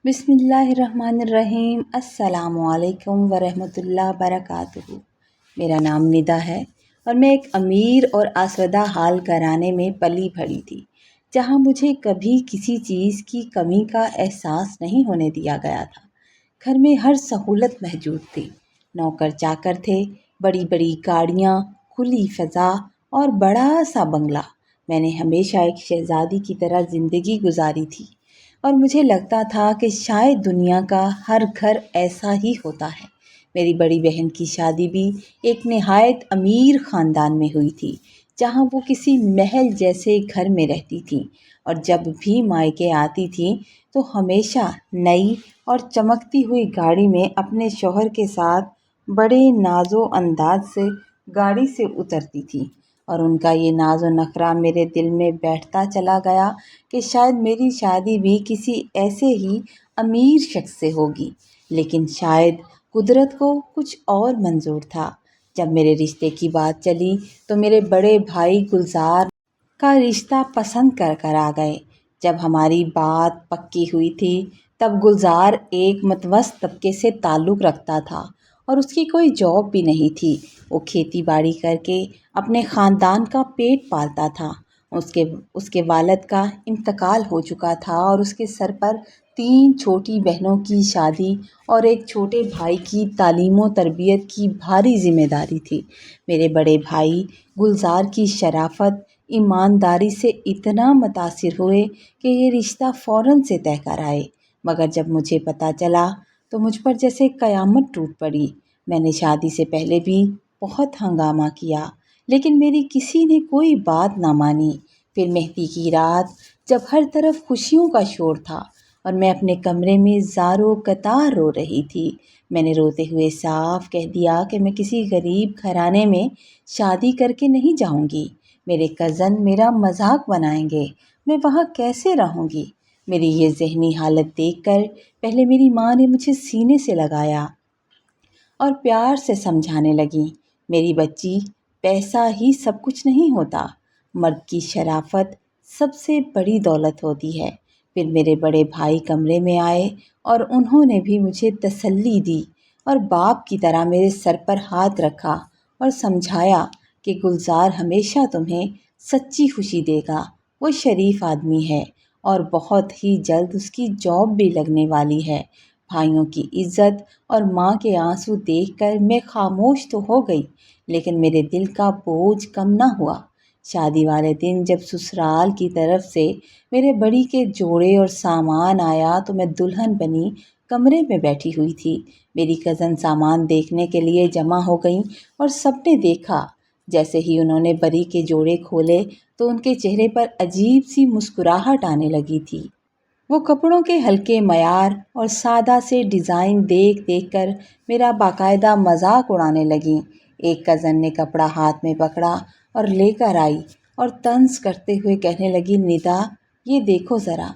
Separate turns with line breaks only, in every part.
بسم اللہ الرحمن الرحیم۔ السلام علیکم ورحمۃ اللہ وبرکاتہ۔ میرا نام ندا ہے اور میں ایک امیر اور آسودہ حال گھرانے میں پلی بڑھی تھی، جہاں مجھے کبھی کسی چیز کی کمی کا احساس نہیں ہونے دیا گیا تھا۔ گھر میں ہر سہولت موجود تھی، نوکر چاکر تھے، بڑی بڑی گاڑیاں، کھلی فضا اور بڑا سا بنگلہ۔ میں نے ہمیشہ ایک شہزادی کی طرح زندگی گزاری تھی اور مجھے لگتا تھا کہ شاید دنیا کا ہر گھر ایسا ہی ہوتا ہے۔ میری بڑی بہن کی شادی بھی ایک نہایت امیر خاندان میں ہوئی تھی، جہاں وہ کسی محل جیسے گھر میں رہتی تھی اور جب بھی مائکے آتی تھیں تو ہمیشہ نئی اور چمکتی ہوئی گاڑی میں اپنے شوہر کے ساتھ بڑے ناز و انداز سے گاڑی سے اترتی تھی، اور ان کا یہ ناز و نخرہ میرے دل میں بیٹھتا چلا گیا کہ شاید میری شادی بھی کسی ایسے ہی امیر شخص سے ہوگی۔ لیکن شاید قدرت کو کچھ اور منظور تھا۔ جب میرے رشتے کی بات چلی تو میرے بڑے بھائی گلزار کا رشتہ پسند کر آ گئے۔ جب ہماری بات پکی ہوئی تھی تب گلزار ایک متوسط طبقے سے تعلق رکھتا تھا اور اس کی کوئی جاب بھی نہیں تھی۔ وہ کھیتی باڑی کر کے اپنے خاندان کا پیٹ پالتا تھا۔ اس کے والد کا انتقال ہو چکا تھا اور اس کے سر پر 3 چھوٹی بہنوں کی شادی اور ایک چھوٹے بھائی کی تعلیم و تربیت کی بھاری ذمہ داری تھی۔ میرے بڑے بھائی گلزار کی شرافت، ایمانداری سے اتنا متاثر ہوئے کہ یہ رشتہ فوراً سے طے کر آئے، مگر جب مجھے پتہ چلا تو مجھ پر جیسے قیامت ٹوٹ پڑی۔ میں نے شادی سے پہلے بھی بہت ہنگامہ کیا، لیکن میری کسی نے کوئی بات نہ مانی۔ پھر مہندی کی رات، جب ہر طرف خوشیوں کا شور تھا اور میں اپنے کمرے میں زاروں قطار رو رہی تھی، میں نے روتے ہوئے صاف کہہ دیا کہ میں کسی غریب گھرانے میں شادی کر کے نہیں جاؤں گی۔ میرے کزن میرا مذاق بنائیں گے، میں وہاں کیسے رہوں گی؟ میری یہ ذہنی حالت دیکھ کر پہلے میری ماں نے مجھے سینے سے لگایا اور پیار سے سمجھانے لگی، میری بچی، پیسہ ہی سب کچھ نہیں ہوتا، مرد کی شرافت سب سے بڑی دولت ہوتی ہے۔ پھر میرے بڑے بھائی کمرے میں آئے اور انہوں نے بھی مجھے تسلی دی اور باپ کی طرح میرے سر پر ہاتھ رکھا اور سمجھایا کہ گلزار ہمیشہ تمہیں سچی خوشی دے گا۔ وہ شریف آدمی ہے اور بہت ہی جلد اس کی جاب بھی لگنے والی ہے۔ بھائیوں کی عزت اور ماں کے آنسو دیکھ کر میں خاموش تو ہو گئی، لیکن میرے دل کا بوجھ کم نہ ہوا۔ شادی والے دن جب سسرال کی طرف سے میرے بڑی کے جوڑے اور سامان آیا تو میں دلہن بنی کمرے میں بیٹھی ہوئی تھی۔ میری کزن سامان دیکھنے کے لیے جمع ہو گئیں اور سب نے دیکھا۔ جیسے ہی انہوں نے بری کے جوڑے کھولے تو ان کے چہرے پر عجیب سی مسکراہٹ آنے لگی تھی۔ وہ کپڑوں کے ہلکے معیار اور سادہ سے ڈیزائن دیکھ دیکھ کر میرا باقاعدہ مذاق اڑانے لگیں۔ ایک کزن نے کپڑا ہاتھ میں پکڑا اور لے کر آئی اور طنز کرتے ہوئے کہنے لگی، ندا، یہ دیکھو ذرا،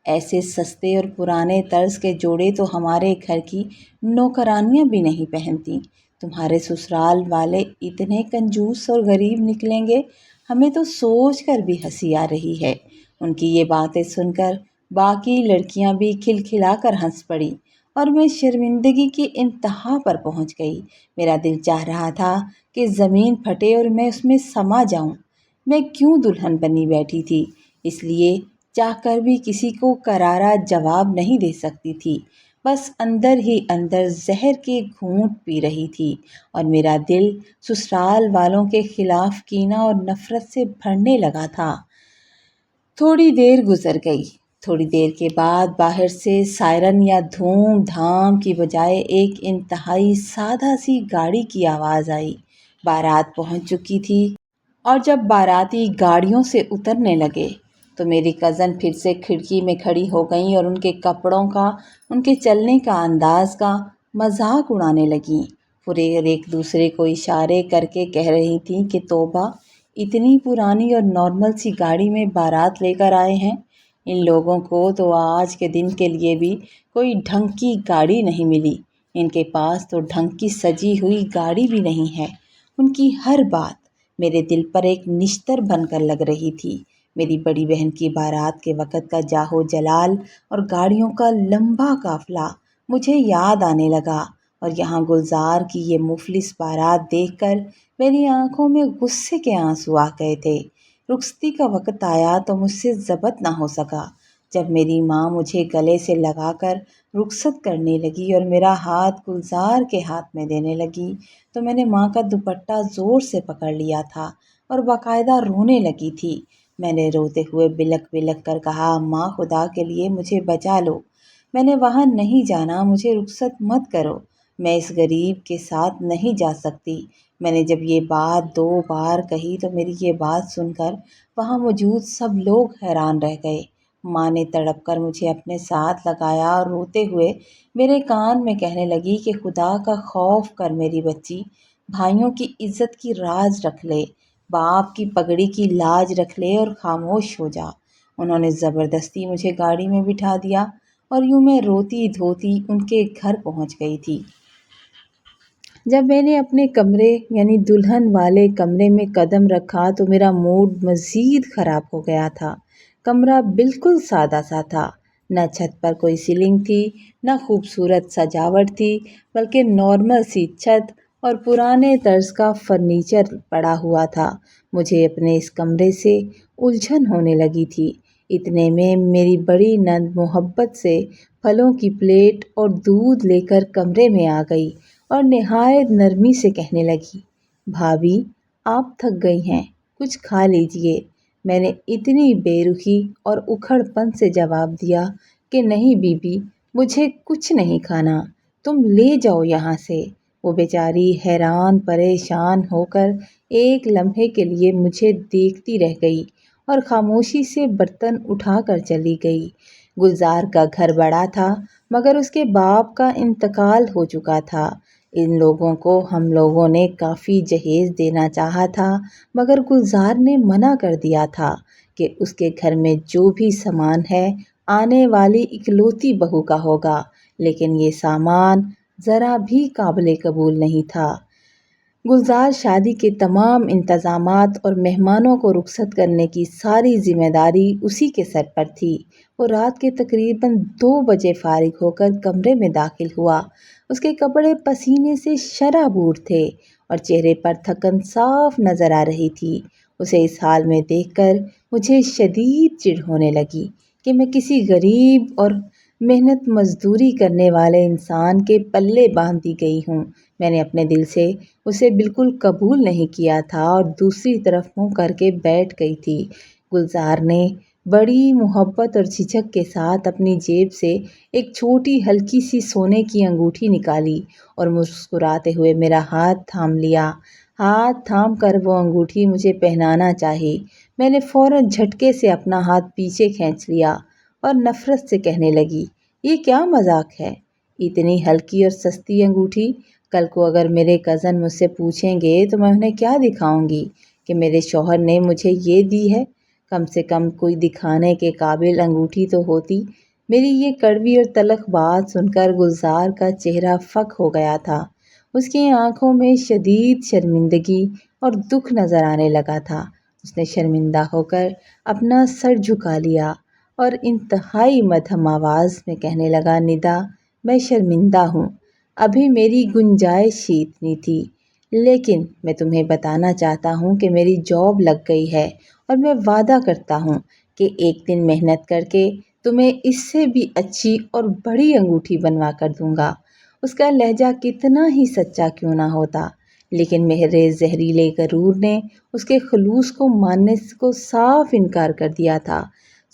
ایسے سستے اور پرانے طرز کے جوڑے تو ہمارے گھر کی نوکرانیاں بھی نہیں پہنتی۔ تمہارے سسرال والے اتنے کنجوس اور غریب نکلیں گے، ہمیں تو سوچ کر بھی ہنسی آ رہی ہے۔ ان کی یہ باتیں سن کر باقی لڑکیاں بھی کھلکھلا کر ہنس پڑیں اور میں شرمندگی کی انتہا پر پہنچ گئی۔ میرا دل چاہ رہا تھا کہ زمین پھٹے اور میں اس میں سما جاؤں۔ میں کیوں دلہن بنی بیٹھی تھی، اس لیے چاہ کر بھی کسی کو کرارا جواب نہیں دے سکتی تھی، بس اندر ہی اندر زہر کے گھونٹ پی رہی تھی اور میرا دل سسرال والوں کے خلاف کینہ اور نفرت سے بھرنے لگا تھا۔ تھوڑی دیر گزر گئی۔ تھوڑی دیر کے بعد باہر سے سائرن یا دھوم دھام کی بجائے ایک انتہائی سادہ سی گاڑی کی آواز آئی۔ بارات پہنچ چکی تھی اور جب باراتی گاڑیوں سے اترنے لگے تو میری کزن پھر سے کھڑکی میں کھڑی ہو گئیں اور ان کے کپڑوں کا، ان کے چلنے کا انداز کا مذاق اڑانے لگیں۔ پورے ایک دوسرے کو اشارے کر کے کہہ رہی تھیں کہ توبہ، اتنی پرانی اور نارمل سی گاڑی میں بارات لے کر آئے ہیں۔ ان لوگوں کو تو آج کے دن کے لیے بھی کوئی ڈھنگ کی گاڑی نہیں ملی۔ ان کے پاس تو ڈھنگ کی سجی ہوئی گاڑی بھی نہیں ہے۔ ان کی ہر بات میرے دل پر ایک نشتر بن کر لگ رہی تھی۔ میری بڑی بہن کی بارات کے وقت کا جاہو جلال اور گاڑیوں کا لمبا قافلہ مجھے یاد آنے لگا، اور یہاں گلزار کی یہ مفلس بارات دیکھ کر میری آنکھوں میں غصے کے آنسو آ گئے تھے۔ رخصتی کا وقت آیا تو مجھ سے ضبط نہ ہو سکا۔ جب میری ماں مجھے گلے سے لگا کر رخصت کرنے لگی اور میرا ہاتھ گلزار کے ہاتھ میں دینے لگی تو میں نے ماں کا دوپٹہ زور سے پکڑ لیا تھا اور باقاعدہ رونے لگی تھی۔ میں نے روتے ہوئے بلک بلک کر کہا، ماں خدا کے لیے مجھے بچا لو، میں نے وہاں نہیں جانا، مجھے رخصت مت کرو، میں اس غریب کے ساتھ نہیں جا سکتی۔ میں نے جب یہ بات 2 بار کہی تو میری یہ بات سن کر وہاں موجود سب لوگ حیران رہ گئے۔ ماں نے تڑپ کر مجھے اپنے ساتھ لگایا اور روتے ہوئے میرے کان میں کہنے لگی کہ خدا کا خوف کر میری بچی، بھائیوں کی عزت کی راز رکھ لے، باپ کی پگڑی کی لاج رکھ لے اور خاموش ہو جا۔ انہوں نے زبردستی مجھے گاڑی میں بٹھا دیا اور یوں میں روتی دھوتی ان کے گھر پہنچ گئی تھی۔ جب میں نے اپنے کمرے یعنی دلہن والے کمرے میں قدم رکھا تو میرا موڈ مزید خراب ہو گیا تھا۔ کمرہ بالکل سادہ سا تھا، نہ چھت پر کوئی سیلنگ تھی، نہ خوبصورت سجاوٹ تھی، بلکہ نارمل سی چھت اور پرانے طرز کا فرنیچر پڑا ہوا تھا۔ مجھے اپنے اس کمرے سے الجھن ہونے لگی تھی۔ اتنے میں میری بڑی نند محبت سے پھلوں کی پلیٹ اور دودھ لے کر کمرے میں آ گئی اور نہایت نرمی سے کہنے لگی، بھابھی آپ تھک گئی ہیں، کچھ کھا لیجئے۔ میں نے اتنی بے رخی اور اکھڑ پن سے جواب دیا کہ نہیں بی بی، مجھے کچھ نہیں کھانا، تم لے جاؤ یہاں سے۔ وہ بیچاری حیران پریشان ہو کر ایک لمحے کے لیے مجھے دیکھتی رہ گئی اور خاموشی سے برتن اٹھا کر چلی گئی۔ گلزار کا گھر بڑا تھا مگر اس کے باپ کا انتقال ہو چکا تھا۔ ان لوگوں کو ہم لوگوں نے کافی جہیز دینا چاہا تھا مگر گلزار نے منع کر دیا تھا کہ اس کے گھر میں جو بھی سامان ہے آنے والی اکلوتی بہو کا ہوگا، لیکن یہ سامان ذرا بھی قابل قبول نہیں تھا۔ گلزار شادی کے تمام انتظامات اور مہمانوں کو رخصت کرنے کی ساری ذمہ داری اسی کے سر پر تھی۔ وہ رات کے تقریباً 2 بجے فارغ ہو کر کمرے میں داخل ہوا۔ اس کے کپڑے پسینے سے شرابور تھے اور چہرے پر تھکن صاف نظر آ رہی تھی۔ اسے اس حال میں دیکھ کر مجھے شدید چڑ ہونے لگی کہ میں کسی غریب اور محنت مزدوری کرنے والے انسان کے پلے باندھ دی گئی ہوں۔ میں نے اپنے دل سے اسے بالکل قبول نہیں کیا تھا اور دوسری طرف منہ کر کے بیٹھ گئی تھی۔ گلزار نے بڑی محبت اور جھجک کے ساتھ اپنی جیب سے ایک چھوٹی ہلکی سی سونے کی انگوٹھی نکالی اور مسکراتے ہوئے میرا ہاتھ تھام لیا۔ ہاتھ تھام کر وہ انگوٹھی مجھے پہنانا چاہی۔ میں نے فوراً جھٹکے سے اپنا ہاتھ پیچھے کھینچ لیا اور نفرت سے کہنے لگی، یہ کیا مذاق ہے؟ اتنی ہلکی اور سستی انگوٹھی! کل کو اگر میرے کزن مجھ سے پوچھیں گے تو میں انہیں کیا دکھاؤں گی کہ میرے شوہر نے مجھے یہ دی ہے؟ کم سے کم کوئی دکھانے کے قابل انگوٹھی تو ہوتی۔ میری یہ کڑوی اور تلخ بات سن کر گلزار کا چہرہ فک ہو گیا تھا۔ اس کی آنکھوں میں شدید شرمندگی اور دکھ نظر آنے لگا تھا۔ اس نے شرمندہ ہو کر اپنا سر جھکا لیا اور انتہائی مدھم آواز میں کہنے لگا، ندا، میں شرمندہ ہوں، ابھی میری گنجائش ہی اتنی تھی، لیکن میں تمہیں بتانا چاہتا ہوں کہ میری جاب لگ گئی ہے اور میں وعدہ کرتا ہوں کہ ایک دن محنت کر کے تمہیں اس سے بھی اچھی اور بڑی انگوٹھی بنوا کر دوں گا۔ اس کا لہجہ کتنا ہی سچا کیوں نہ ہوتا، لیکن میرے زہریلے غرور نے اس کے خلوص کو ماننے کو صاف انکار کر دیا تھا۔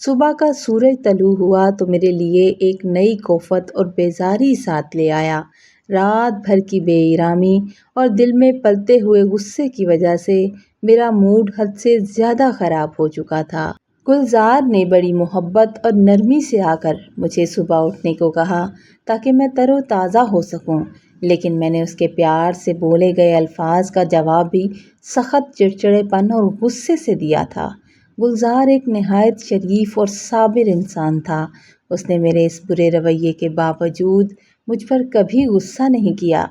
صبح کا سورج طلوع ہوا تو میرے لیے ایک نئی کوفت اور بیزاری ساتھ لے آیا۔ رات بھر کی بے آرامی اور دل میں پلتے ہوئے غصے کی وجہ سے میرا موڈ حد سے زیادہ خراب ہو چکا تھا۔ گلزار نے بڑی محبت اور نرمی سے آ کر مجھے صبح اٹھنے کو کہا تاکہ میں تر و تازہ ہو سکوں، لیکن میں نے اس کے پیار سے بولے گئے الفاظ کا جواب بھی سخت چڑچڑے پن اور غصے سے دیا تھا۔ گلزار ایک نہایت شریف اور صابر انسان تھا۔ اس نے میرے اس برے رویے کے باوجود مجھ پر کبھی غصہ نہیں کیا،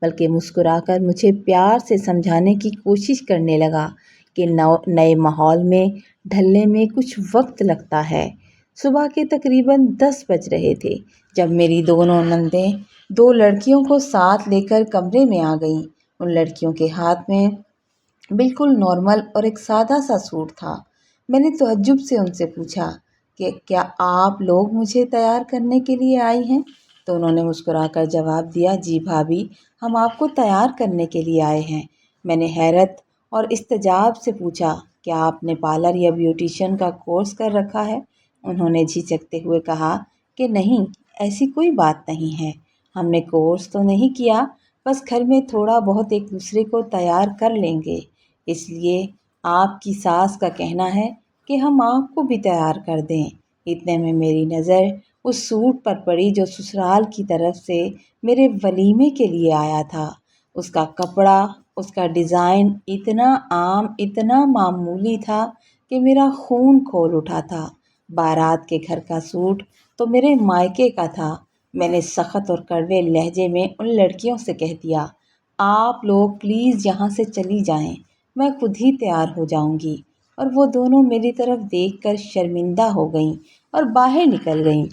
بلکہ مسکرا کر مجھے پیار سے سمجھانے کی کوشش کرنے لگا کہ نئے ماحول میں ڈھلنے میں کچھ وقت لگتا ہے۔ صبح کے تقریباً 10 بج رہے تھے جب میری دونوں نندیں 2 لڑکیوں کو ساتھ لے کر کمرے میں آ گئیں۔ ان لڑکیوں کے ہاتھ میں بالکل نارمل اور ایک سادہ سا سوٹ تھا۔ میں نے تعجب سے ان سے پوچھا کہ کیا آپ لوگ مجھے تیار کرنے کے لیے آئی ہیں؟ تو انہوں نے مسکرا کر جواب دیا، جی بھابھی، ہم آپ کو تیار کرنے کے لیے آئے ہیں۔ میں نے حیرت اور استعجاب سے پوچھا، کیا آپ نے پارلر یا بیوٹیشین کا کورس کر رکھا ہے؟ انہوں نے جھجکتے ہوئے کہا کہ نہیں، ایسی کوئی بات نہیں ہے، ہم نے کورس تو نہیں کیا، بس گھر میں تھوڑا بہت ایک دوسرے کو تیار کر لیں گے، اس لیے آپ کی ساس کا کہنا ہے کہ ہم آپ کو بھی تیار کر دیں۔ اتنے میں میری نظر اس سوٹ پر پڑی جو سسرال کی طرف سے میرے ولیمے کے لیے آیا تھا۔ اس کا کپڑا، اس کا ڈیزائن اتنا عام، اتنا معمولی تھا کہ میرا خون کھول اٹھا تھا۔ بارات کے گھر کا سوٹ تو میرے مائکے کا تھا۔ میں نے سخت اور کڑوے لہجے میں ان لڑکیوں سے کہہ دیا، آپ لوگ پلیز یہاں سے چلی جائیں، میں خود ہی تیار ہو جاؤں گی۔ اور وہ دونوں میری طرف دیکھ کر شرمندہ ہو گئیں اور باہر نکل گئیں۔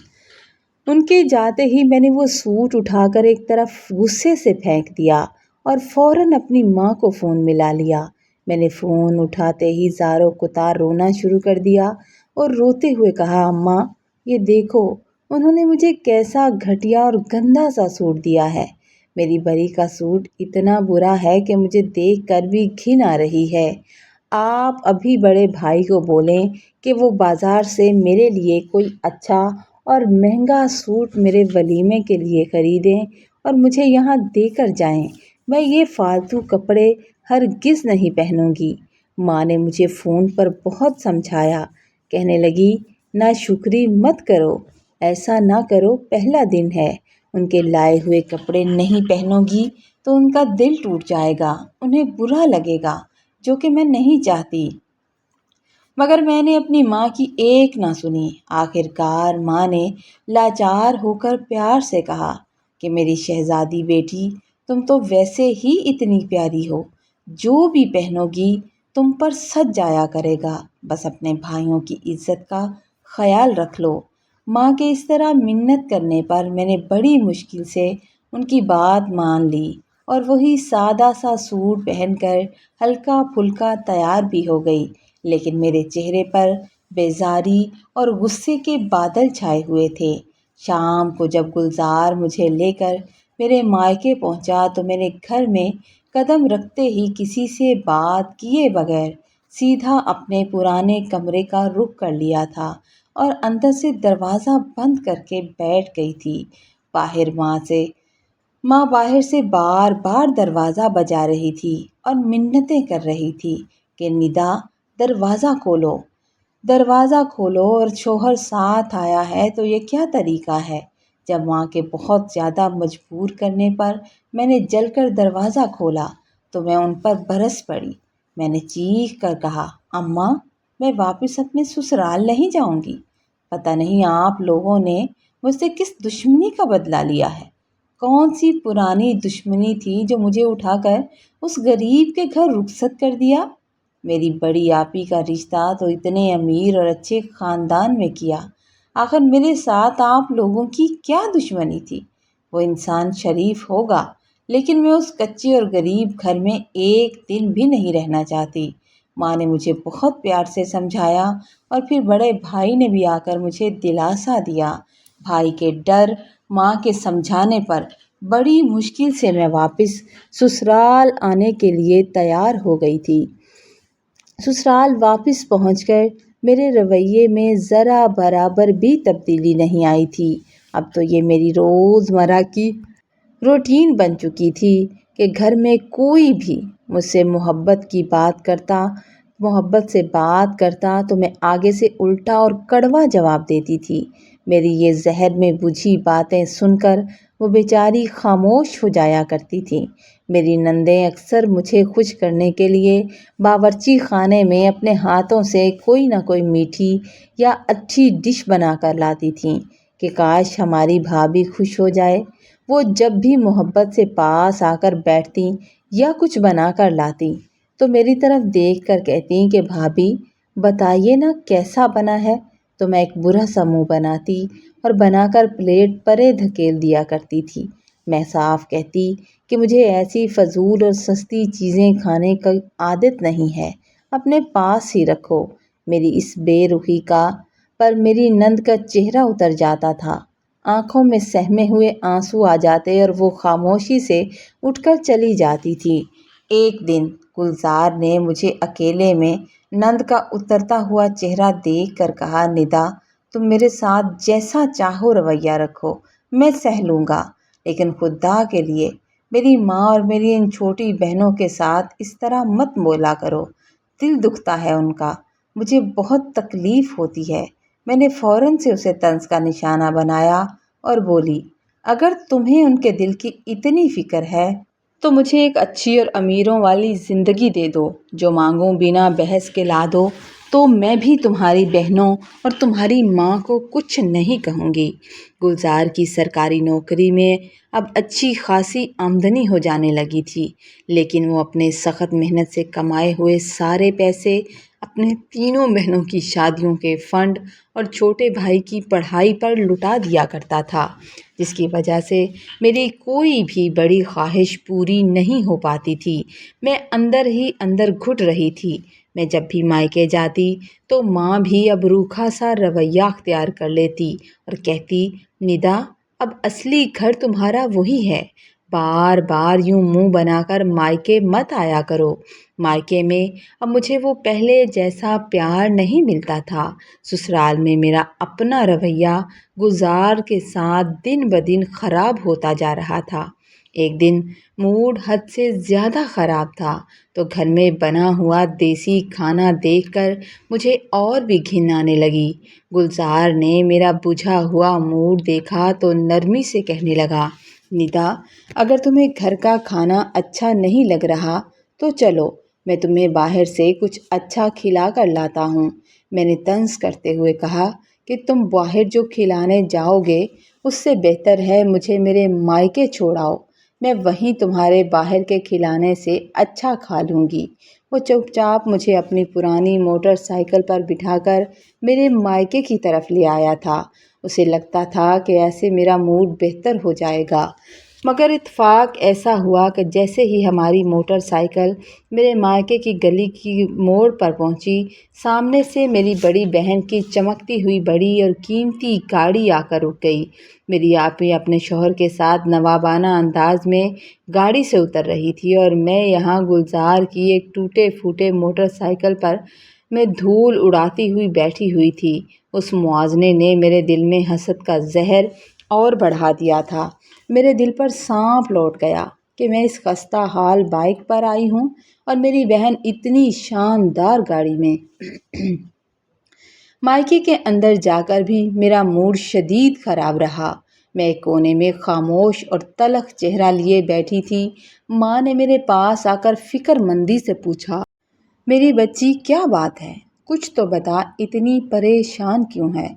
ان کے جاتے ہی میں نے وہ سوٹ اٹھا کر ایک طرف غصے سے پھینک دیا اور فوراً اپنی ماں کو فون ملا لیا۔ میں نے فون اٹھاتے ہی زار و کتار رونا شروع کر دیا اور روتے ہوئے کہا، اماں یہ دیکھو، انہوں نے مجھے کیسا گھٹیا اور گندا سا سوٹ دیا ہے۔ میری بری کا سوٹ اتنا برا ہے کہ مجھے دیکھ کر بھی گھن آ رہی ہے۔ آپ ابھی بڑے بھائی کو بولیں کہ وہ بازار سے میرے لیے کوئی اچھا اور مہنگا سوٹ میرے ولیمے کے لیے خریدیں اور مجھے یہاں دے کر جائیں، میں یہ فالتو کپڑے ہرگز نہیں پہنوں گی۔ ماں نے مجھے فون پر بہت سمجھایا، کہنے لگی، ناشکری مت کرو، ایسا نہ کرو، پہلا دن ہے، ان کے لائے ہوئے کپڑے نہیں پہنو گی تو ان کا دل ٹوٹ جائے گا، انہیں برا لگے گا، جو کہ میں نہیں چاہتی۔ مگر میں نے اپنی ماں کی ایک نہ سنی۔ آخر کار ماں نے لاچار ہو کر پیار سے کہا کہ میری شہزادی بیٹی، تم تو ویسے ہی اتنی پیاری ہو، جو بھی پہنو گی تم پر سج جایا کرے گا، بس اپنے بھائیوں کی عزت کا خیال رکھ لو۔ ماں کے اس طرح منت کرنے پر میں نے بڑی مشکل سے ان کی بات مان لی اور وہی سادہ سا سوٹ پہن کر ہلکا پھلکا تیار بھی ہو گئی، لیکن میرے چہرے پر بیزاری اور غصے کے بادل چھائے ہوئے تھے۔ شام کو جب گلزار مجھے لے کر میرے مائکے پہنچا تو میں نے گھر میں قدم رکھتے ہی کسی سے بات کیے بغیر سیدھا اپنے پرانے کمرے کا رخ کر لیا تھا اور اندر سے دروازہ بند کر کے بیٹھ گئی تھی۔ ماں باہر سے بار بار دروازہ بجا رہی تھی اور منتیں کر رہی تھی کہ ندا، دروازہ کھولو، دروازہ کھولو، اور شوہر ساتھ آیا ہے تو یہ کیا طریقہ ہے؟ جب ماں کے بہت زیادہ مجبور کرنے پر میں نے جل کر دروازہ کھولا تو میں ان پر برس پڑی۔ میں نے چیخ کر کہا، اماں، میں واپس اپنے سسرال نہیں جاؤں گی، پتہ نہیں آپ لوگوں نے مجھ سے کس دشمنی کا بدلہ لیا ہے، کون سی پرانی دشمنی تھی جو مجھے اٹھا کر اس غریب کے گھر رخصت کر دیا؟ میری بڑی آپی کا رشتہ تو اتنے امیر اور اچھے خاندان میں کیا، آخر میرے ساتھ آپ لوگوں کی کیا دشمنی تھی؟ وہ انسان شریف ہوگا، لیکن میں اس کچے اور غریب گھر میں ایک دن بھی نہیں رہنا چاہتی۔ ماں نے مجھے بہت پیار سے سمجھایا اور پھر بڑے بھائی نے بھی آ کر مجھے دلاسا دیا۔ بھائی کے ڈر، ماں کے سمجھانے پر بڑی مشکل سے میں واپس سسرال آنے کے لیے تیار ہو گئی تھی۔ سسرال واپس پہنچ کر میرے رویے میں ذرا برابر بھی تبدیلی نہیں آئی تھی۔ اب تو یہ میری روزمرہ کی روٹین بن چکی تھی کہ گھر میں کوئی بھی مجھ سے محبت سے بات کرتا تو میں آگے سے الٹا اور کڑوا جواب دیتی تھی۔ میری یہ زہر میں بجھی باتیں سن کر وہ بیچاری خاموش ہو جایا کرتی تھیں۔ میری نندیں اکثر مجھے خوش کرنے کے لیے باورچی خانے میں اپنے ہاتھوں سے کوئی نہ کوئی میٹھی یا اچھی ڈش بنا کر لاتی تھیں کہ کاش ہماری بھابھی خوش ہو جائے۔ وہ جب بھی محبت سے پاس آ کر بیٹھتی یا کچھ بنا کر لاتی تو میری طرف دیکھ کر کہتی کہ بھابھی بتائیے نا کیسا بنا ہے، تو میں ایک برا سا منہ بناتی اور بنا کر پلیٹ پرے دھکیل دیا کرتی تھی۔ میں صاف کہتی کہ مجھے ایسی فضول اور سستی چیزیں کھانے کی عادت نہیں ہے، اپنے پاس ہی رکھو۔ میری اس بے رخی کا پر میری نند کا چہرہ اتر جاتا تھا، آنکھوں میں سہمے ہوئے آنسو آ جاتے اور وہ خاموشی سے اٹھ کر چلی جاتی تھی۔ ایک دن گلزار نے مجھے اکیلے میں نند کا اترتا ہوا چہرہ دیکھ کر کہا، ندا تم میرے ساتھ جیسا چاہو رویہ رکھو، میں سہ لوں گا، لیکن خدا کے لیے میری ماں اور میری ان چھوٹی بہنوں کے ساتھ اس طرح مت بولا کرو، دل دکھتا ہے ان کا، مجھے بہت تکلیف ہوتی ہے۔ میں نے فوراً سے اسے طنز کا نشانہ بنایا اور بولی، اگر تمہیں ان کے دل کی اتنی فکر ہے تو مجھے ایک اچھی اور امیروں والی زندگی دے دو، جو مانگوں بنا بحث کے لا دو، تو میں بھی تمہاری بہنوں اور تمہاری ماں کو کچھ نہیں کہوں گی۔ گلزار کی سرکاری نوکری میں اب اچھی خاصی آمدنی ہو جانے لگی تھی، لیکن وہ اپنے سخت محنت سے کمائے ہوئے سارے پیسے اپنے تینوں بہنوں کی شادیوں کے فنڈ اور چھوٹے بھائی کی پڑھائی پر لٹا دیا کرتا تھا، جس کی وجہ سے میری کوئی بھی بڑی خواہش پوری نہیں ہو پاتی تھی۔ میں اندر ہی اندر گھٹ رہی تھی۔ میں جب بھی مائکے جاتی تو ماں بھی اب روکھا سا رویہ اختیار کر لیتی اور کہتی، ندا اب اصلی گھر تمہارا وہی ہے، بار بار یوں منہ بنا کر مائکے مت آیا کرو۔ مائکے میں اب مجھے وہ پہلے جیسا پیار نہیں ملتا تھا۔ سسرال میں میرا اپنا رویہ گلزار کے ساتھ دن بدن خراب ہوتا جا رہا تھا۔ ایک دن موڈ حد سے زیادہ خراب تھا تو گھر میں بنا ہوا دیسی کھانا دیکھ کر مجھے اور بھی گھن آنے لگی۔ گلزار نے میرا بجھا ہوا موڈ دیکھا تو نرمی سے کہنے لگا، ندا اگر تمہیں گھر کا کھانا اچھا نہیں لگ رہا تو چلو میں تمہیں باہر سے کچھ اچھا کھلا کر لاتا ہوں۔ میں نے طنز کرتے ہوئے کہا کہ تم باہر جو کھلانے جاؤ گے اس سے بہتر ہے مجھے میرے مائکے چھوڑاؤ، میں وہیں تمہارے باہر کے کھلانے سے اچھا کھا لوں گی۔ وہ چپ چاپ مجھے اپنی پرانی موٹر سائیکل پر بٹھا کر میرے مائکے کی طرف لے آیا تھا۔ اسے لگتا تھا کہ ایسے میرا موڈ بہتر ہو جائے گا، مگر اتفاق ایسا ہوا کہ جیسے ہی ہماری موٹر سائیکل میرے مائکے کی گلی کی موڑ پر پہنچی، سامنے سے میری بڑی بہن کی چمکتی ہوئی بڑی اور قیمتی گاڑی آ کر رک گئی۔ میری آپی اپنے شوہر کے ساتھ نوابانہ انداز میں گاڑی سے اتر رہی تھی اور میں یہاں گلزار کی ایک ٹوٹے پھوٹے موٹر سائیکل پر میں دھول اڑاتی ہوئی بیٹھی ہوئی تھی۔ اس موازنے نے میرے دل میں حسد کا زہر اور بڑھا دیا تھا۔ میرے دل پر سانپ لوٹ گیا کہ میں اس خستہ حال بائک پر آئی ہوں اور میری بہن اتنی شاندار گاڑی میں۔ مائکے کے اندر جا کر بھی میرا موڈ شدید خراب رہا۔ میں ایک کونے میں خاموش اور تلخ چہرہ لیے بیٹھی تھی۔ ماں نے میرے پاس آ کر فکر مندی سے پوچھا، میری بچی کیا بات ہے؟ کچھ تو بتا، اتنی پریشان کیوں ہے؟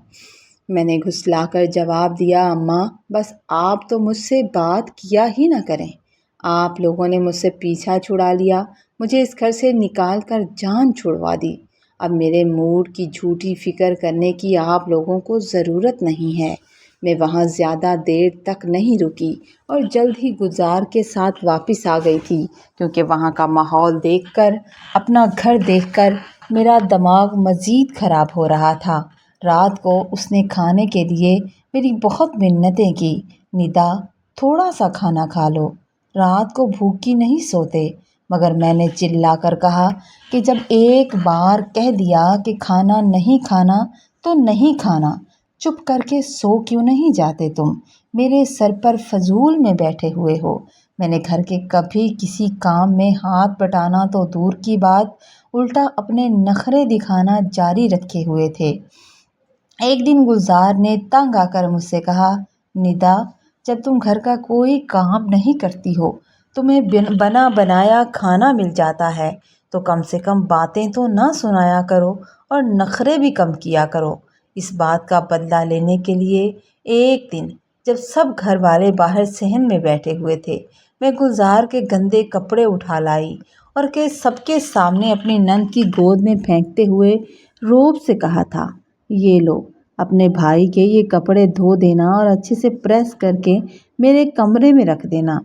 میں نے گھسلا کر جواب دیا، اماں بس آپ تو مجھ سے بات کیا ہی نہ کریں، آپ لوگوں نے مجھ سے پیچھا چھڑا لیا، مجھے اس گھر سے نکال کر جان چھڑوا دی۔ اب میرے موڈ کی جھوٹی فکر کرنے کی آپ لوگوں کو ضرورت نہیں ہے۔ میں وہاں زیادہ دیر تک نہیں رکی اور جلد ہی گلزار کے ساتھ واپس آ گئی تھی، کیونکہ وہاں کا ماحول دیکھ کر، اپنا گھر دیکھ کر میرا دماغ مزید خراب ہو رہا تھا۔ رات کو اس نے کھانے کے لیے میری بہت منتیں کی، ندا تھوڑا سا کھانا کھا لو، رات کو بھوکی نہیں سوتے، مگر میں نے چلا کر کہا کہ جب ایک بار کہہ دیا کہ کھانا نہیں کھانا تو نہیں کھانا، چپ کر کے سو کیوں نہیں جاتے تم؟ میرے سر پر فضول میں بیٹھے ہوئے ہو۔ میں نے گھر کے کبھی کسی کام میں ہاتھ بٹانا تو دور کی بات، الٹا اپنے نخرے دکھانا جاری رکھے ہوئے تھے۔ ایک دن گلزار نے تنگ آ کر مجھ سے کہا، ندا جب تم گھر کا کوئی کام نہیں کرتی ہو، تمہیں بنا بنایا کھانا مل جاتا ہے، تو کم سے کم باتیں تو نہ سنایا کرو اور نخرے بھی کم کیا کرو۔ اس بات کا بدلہ لینے کے لیے ایک دن جب سب گھر والے باہر صحن میں بیٹھے ہوئے تھے، میں گلزار کے گندے کپڑے اٹھا لائی اور سب کے سامنے اپنی نند کی گود میں پھینکتے ہوئے روب سے کہا تھا، یہ لو، اپنے بھائی کے یہ کپڑے دھو دینا اور اچھے سے پریس کر کے میرے کمرے میں رکھ دینا۔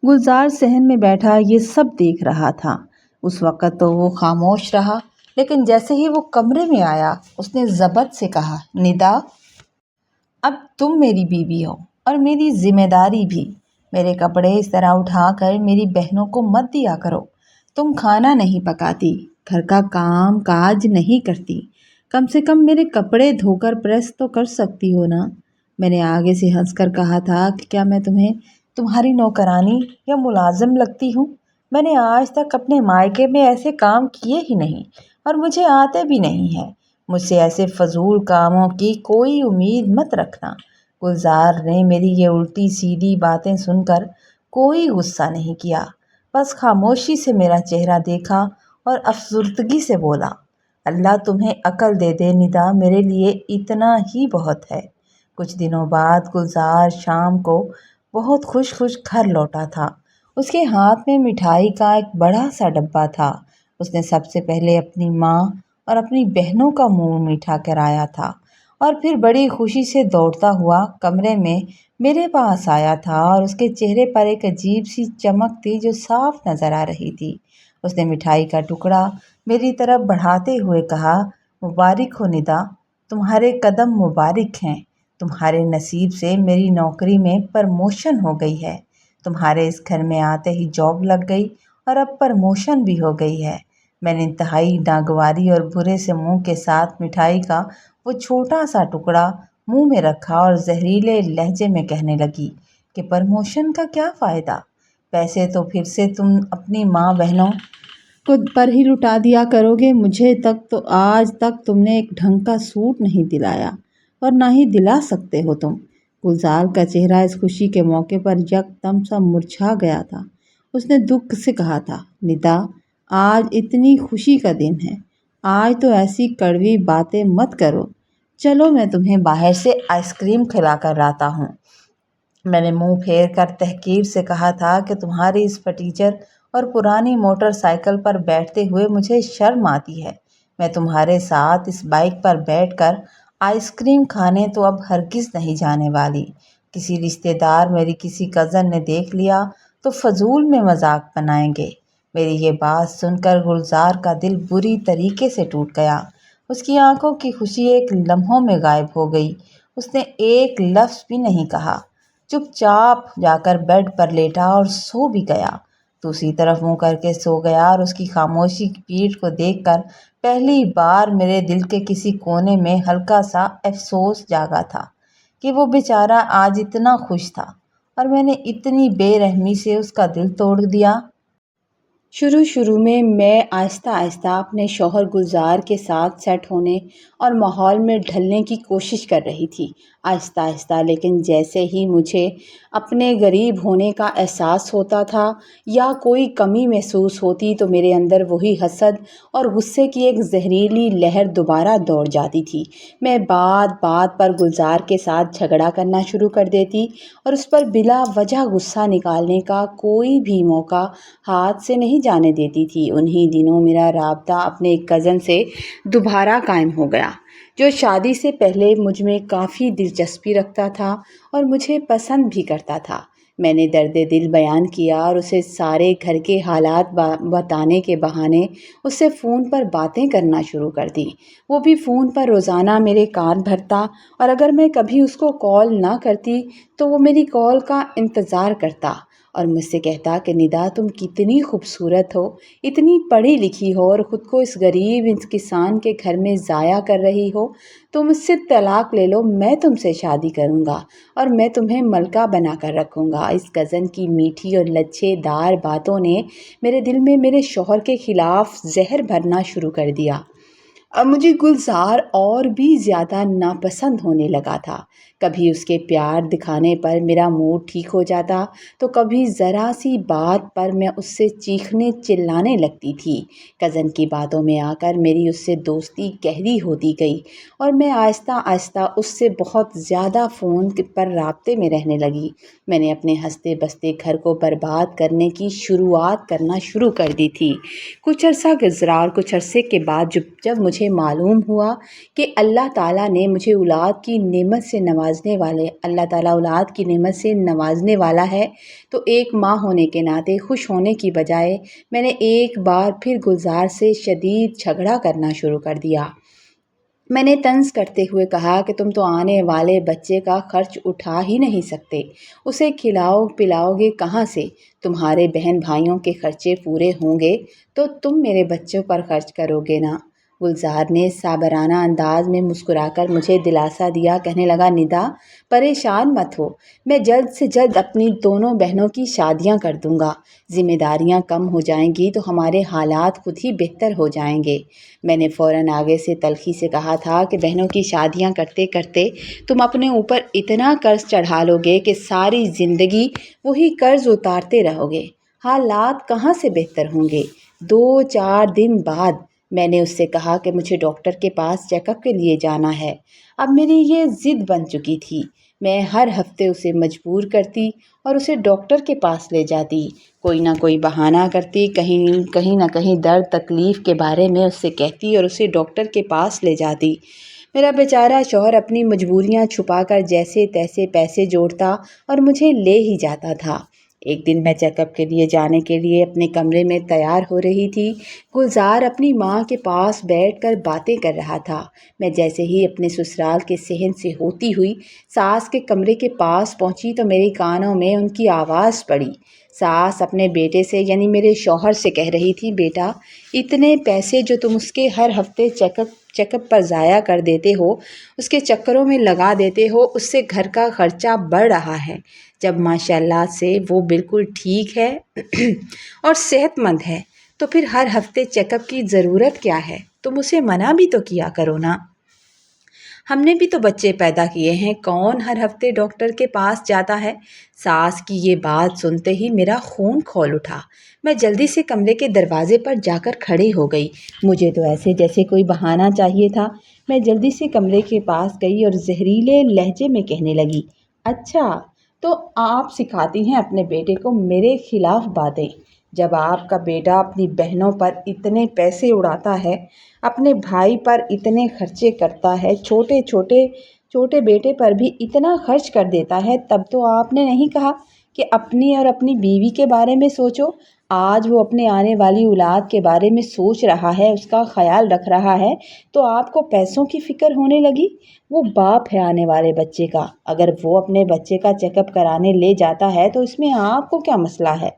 گلزار صحن میں بیٹھا یہ سب دیکھ رہا تھا۔ اس وقت تو وہ خاموش رہا، لیکن جیسے ہی وہ کمرے میں آیا اس نے ضبط سے کہا، ندا، اب تم میری بیوی ہو اور میری ذمہ داری بھی۔ میرے کپڑے اس طرح اٹھا کر میری بہنوں کو مت دیا کرو۔ تم کھانا نہیں پکاتی، گھر کا کام کاج نہیں کرتی، کم سے کم میرے کپڑے دھو کر پریس تو کر سکتی ہو نا۔ میں نے آگے سے ہنس کر کہا تھا کہ کیا میں تمہاری نوکرانی یا ملازم لگتی ہوں؟ میں نے آج تک اپنے مائکے میں ایسے کام کیے ہی نہیں اور مجھے آتے بھی نہیں ہیں۔ مجھ سے ایسے فضول کاموں کی کوئی امید مت رکھنا۔ گلزار نے میری یہ الٹی سیدھی باتیں سن کر کوئی غصہ نہیں کیا، بس خاموشی سے میرا چہرہ دیکھا اور افسردگی سے بولا، اللہ تمہیں عقل دے دے ندا، میرے لیے اتنا ہی بہت ہے۔ کچھ دنوں بعد گلزار شام کو بہت خوش گھر لوٹا تھا۔ اس کے ہاتھ میں مٹھائی کا ایک بڑا سا ڈبہ تھا۔ اس نے سب سے پہلے اپنی ماں اور اپنی بہنوں کا منہ میٹھا کرایا تھا اور پھر بڑی خوشی سے دوڑتا ہوا کمرے میں میرے پاس آیا تھا اور اس کے چہرے پر ایک عجیب سی چمک تھی جو صاف نظر آ رہی تھی۔ اس نے مٹھائی کا ٹکڑا میری طرف بڑھاتے ہوئے کہا، مبارک ہو ندا، تمہارے قدم مبارک ہیں۔ تمہارے نصیب سے میری نوکری میں پرموشن ہو گئی ہے۔ تمہارے اس گھر میں آتے ہی جاب لگ گئی اور اب پرموشن بھی ہو گئی ہے۔ میں نے انتہائی ناگواری اور برے سے منہ کے ساتھ مٹھائی کا وہ چھوٹا سا ٹکڑا منہ میں رکھا اور زہریلے لہجے میں کہنے لگی کہ پرموشن کا کیا فائدہ؟ پیسے تو پھر سے تم اپنی ماں بہنوں کو پر ہی لٹا دیا کرو گے۔ مجھے تک تو آج تک تم نے ایک ڈھنگ کا سوٹ نہیں دلایا اور نہ ہی دلا سکتے ہو تم۔ گلزار کا چہرہ اس خوشی کے موقع پر یکدم سا مرجھا گیا تھا۔ اس نے دکھ سے کہا تھا، ندا، آج اتنی خوشی کا دن ہے، آج تو ایسی کڑوی باتیں مت کرو۔ چلو میں تمہیں باہر سے آئس کریم کھلا کر لاتا ہوں۔ میں نے منہ پھیر کر تحقیر سے کہا تھا کہ تمہاری اس فٹیچر اور پرانی موٹر سائیکل پر بیٹھتے ہوئے مجھے شرم آتی ہے۔ میں تمہارے ساتھ اس بائیک پر بیٹھ کر آئس کریم کھانے تو اب ہرگز نہیں جانے والی۔ کسی رشتہ دار میری کسی کزن نے دیکھ لیا تو فضول میں مذاق بنائیں گے۔ میری یہ بات سن کر گلزار کا دل بری طریقے سے ٹوٹ گیا۔ اس کی آنکھوں کی خوشی ایک لمحوں میں غائب ہو گئی۔ اس نے ایک لفظ بھی نہیں کہا، چپ چاپ جا کر بیڈ پر لیٹا اور سو بھی گیا۔ دوسری طرف منہ کر کے سو گیا اور اس کی خاموشی کی پیٹھ کو دیکھ کر پہلی بار میرے دل کے کسی کونے میں ہلکا سا افسوس جاگا تھا کہ وہ بیچارہ آج اتنا خوش تھا اور میں نے اتنی بے رحمی سے اس کا دل توڑ دیا۔ شروع میں آہستہ آہستہ اپنے شوہر گلزار کے ساتھ سیٹ ہونے اور ماحول میں ڈھلنے کی کوشش کر رہی تھی، آہستہ آہستہ، لیکن جیسے ہی مجھے اپنے غریب ہونے کا احساس ہوتا تھا یا کوئی کمی محسوس ہوتی تو میرے اندر وہی حسد اور غصے کی ایک زہریلی لہر دوبارہ دوڑ جاتی تھی۔ میں بات بات پر گلزار کے ساتھ جھگڑا کرنا شروع کر دیتی اور اس پر بلا وجہ غصہ نکالنے کا کوئی بھی موقع ہاتھ سے نہیں جانے دیتی تھی۔ انہی دنوں میرا رابطہ اپنے ایک کزن سے دوبارہ قائم ہو گیا، جو شادی سے پہلے مجھ میں کافی دلچسپی رکھتا تھا اور مجھے پسند بھی کرتا تھا۔ میں نے درد دل بیان کیا اور اسے سارے گھر کے حالات بتانے کے بہانے اس سے فون پر باتیں کرنا شروع کر دی۔ وہ بھی فون پر روزانہ میرے کان بھرتا اور اگر میں کبھی اس کو کال نہ کرتی تو وہ میری کال کا انتظار کرتا اور مجھ سے کہتا کہ ندا، تم کتنی خوبصورت ہو، اتنی پڑھی لکھی ہو اور خود کو اس غریب کسان کے گھر میں ضائع کر رہی ہو، تم اس سے طلاق لے لو، میں تم سے شادی کروں گا اور میں تمہیں ملکہ بنا کر رکھوں گا۔ اس کزن کی میٹھی اور لچھے دار باتوں نے میرے دل میں میرے شوہر کے خلاف زہر بھرنا شروع کر دیا۔ اب مجھے گلزار اور بھی زیادہ ناپسند ہونے لگا تھا کبھی اس کے پیار دکھانے پر میرا موڈ ٹھیک ہو جاتا تو کبھی ذرا سی بات پر میں اس سے چیخنے چلانے لگتی تھی۔ کزن کی باتوں میں آ کر میری اس سے دوستی گہری ہوتی گئی اور میں آہستہ آہستہ اس سے بہت زیادہ فون پر رابطے میں رہنے لگی۔ میں نے اپنے ہنستے بستے گھر کو برباد کرنے کی شروعات کرنا شروع کر دی تھی۔ کچھ عرصہ گزرا اور کچھ عرصے کے بعد جب مجھے معلوم ہوا کہ اللہ تعالیٰ نے مجھے اولاد کی نعمت سے نوازنے والا ہے، تو ایک ماں ہونے کے ناطے خوش ہونے کی بجائے میں نے ایک بار پھر گلزار سے شدید جھگڑا کرنا شروع کر دیا۔ میں نے طنز کرتے ہوئے کہا کہ تم تو آنے والے بچے کا خرچ اٹھا ہی نہیں سکتے، اسے کھلاؤ پلاؤ گے کہاں سے؟ تمہارے بہن بھائیوں کے خرچے پورے ہوں گے تو تم میرے بچوں پر خرچ کرو گے نا۔ گلزار نے صابرانہ انداز میں مسکرا کر مجھے دلاسا دیا، کہنے لگا، ندا پریشان مت ہو، میں جلد سے جلد اپنی دونوں بہنوں کی شادیاں کر دوں گا، ذمہ داریاں کم ہو جائیں گی تو ہمارے حالات خود ہی بہتر ہو جائیں گے۔ میں نے فوراً آگے سے تلخی سے کہا تھا کہ بہنوں کی شادیاں کرتے کرتے تم اپنے اوپر اتنا قرض چڑھا لو گے کہ ساری زندگی وہی قرض اتارتے رہو گے، حالات کہاں سے بہتر ہوں گے۔ 2-4 دن بعد میں نے اس سے کہا کہ مجھے ڈاکٹر کے پاس چیک اپ کے لیے جانا ہے۔ اب میری یہ ضد بن چکی تھی۔ میں ہر ہفتے اسے مجبور کرتی اور اسے ڈاکٹر کے پاس لے جاتی، کوئی نہ کوئی بہانہ کرتی، کہیں نہ کہیں درد تکلیف کے بارے میں اس سے کہتی اور اسے ڈاکٹر کے پاس لے جاتی۔ میرا بیچارہ شوہر اپنی مجبوریاں چھپا کر جیسے تیسے پیسے جوڑتا اور مجھے لے ہی جاتا تھا۔ ایک دن میں چیک اپ کے لیے جانے کے لیے اپنے کمرے میں تیار ہو رہی تھی، گلزار اپنی ماں کے پاس بیٹھ کر باتیں کر رہا تھا۔ میں جیسے ہی اپنے سسرال کے صحن سے ہوتی ہوئی ساس کے کمرے کے پاس پہنچی تو میرے کانوں میں ان کی آواز پڑی۔ ساس اپنے بیٹے سے یعنی میرے شوہر سے کہہ رہی تھی، بیٹا اتنے پیسے جو تم اس کے ہر ہفتے چیک اپ پر ضائع کر دیتے ہو، اس کے چکروں میں لگا دیتے ہو، اس سے گھر کا خرچہ بڑھ رہا ہے، جب ماشاء اللہ سے وہ بالکل ٹھیک ہے اور صحت مند ہے تو پھر ہر ہفتے چیک اپ کی ضرورت کیا ہے؟ تم اسے منع بھی تو کیا کرو نا۔ ہم نے بھی تو بچے پیدا کیے ہیں، کون ہر ہفتے ڈاکٹر کے پاس جاتا ہے؟ ساس کی یہ بات سنتے ہی میرا خون کھول اٹھا۔ میں جلدی سے کمرے کے دروازے پر جا کر کھڑی ہو گئی۔ مجھے تو ایسے جیسے کوئی بہانہ چاہیے تھا۔ میں جلدی سے کمرے کے پاس گئی اور زہریلے لہجے میں کہنے لگی، اچھا تو آپ سکھاتی ہیں اپنے بیٹے کو میرے خلاف باتیں؟ جب آپ کا بیٹا اپنی بہنوں پر اتنے پیسے اڑاتا ہے، اپنے بھائی پر اتنے خرچے کرتا ہے، چھوٹے بیٹے پر بھی اتنا خرچ کر دیتا ہے، تب تو آپ نے نہیں کہا کہ اپنی اور اپنی بیوی کے بارے میں سوچو؟ آج وہ اپنے آنے والی اولاد کے بارے میں سوچ رہا ہے، اس کا خیال رکھ رہا ہے، تو آپ کو پیسوں کی فکر ہونے لگی؟ وہ باپ ہے آنے والے بچے کا، اگر وہ اپنے بچے کا چیک اپ کرانے لے جاتا ہے تو اس میں آپ کو کیا مسئلہ ہے؟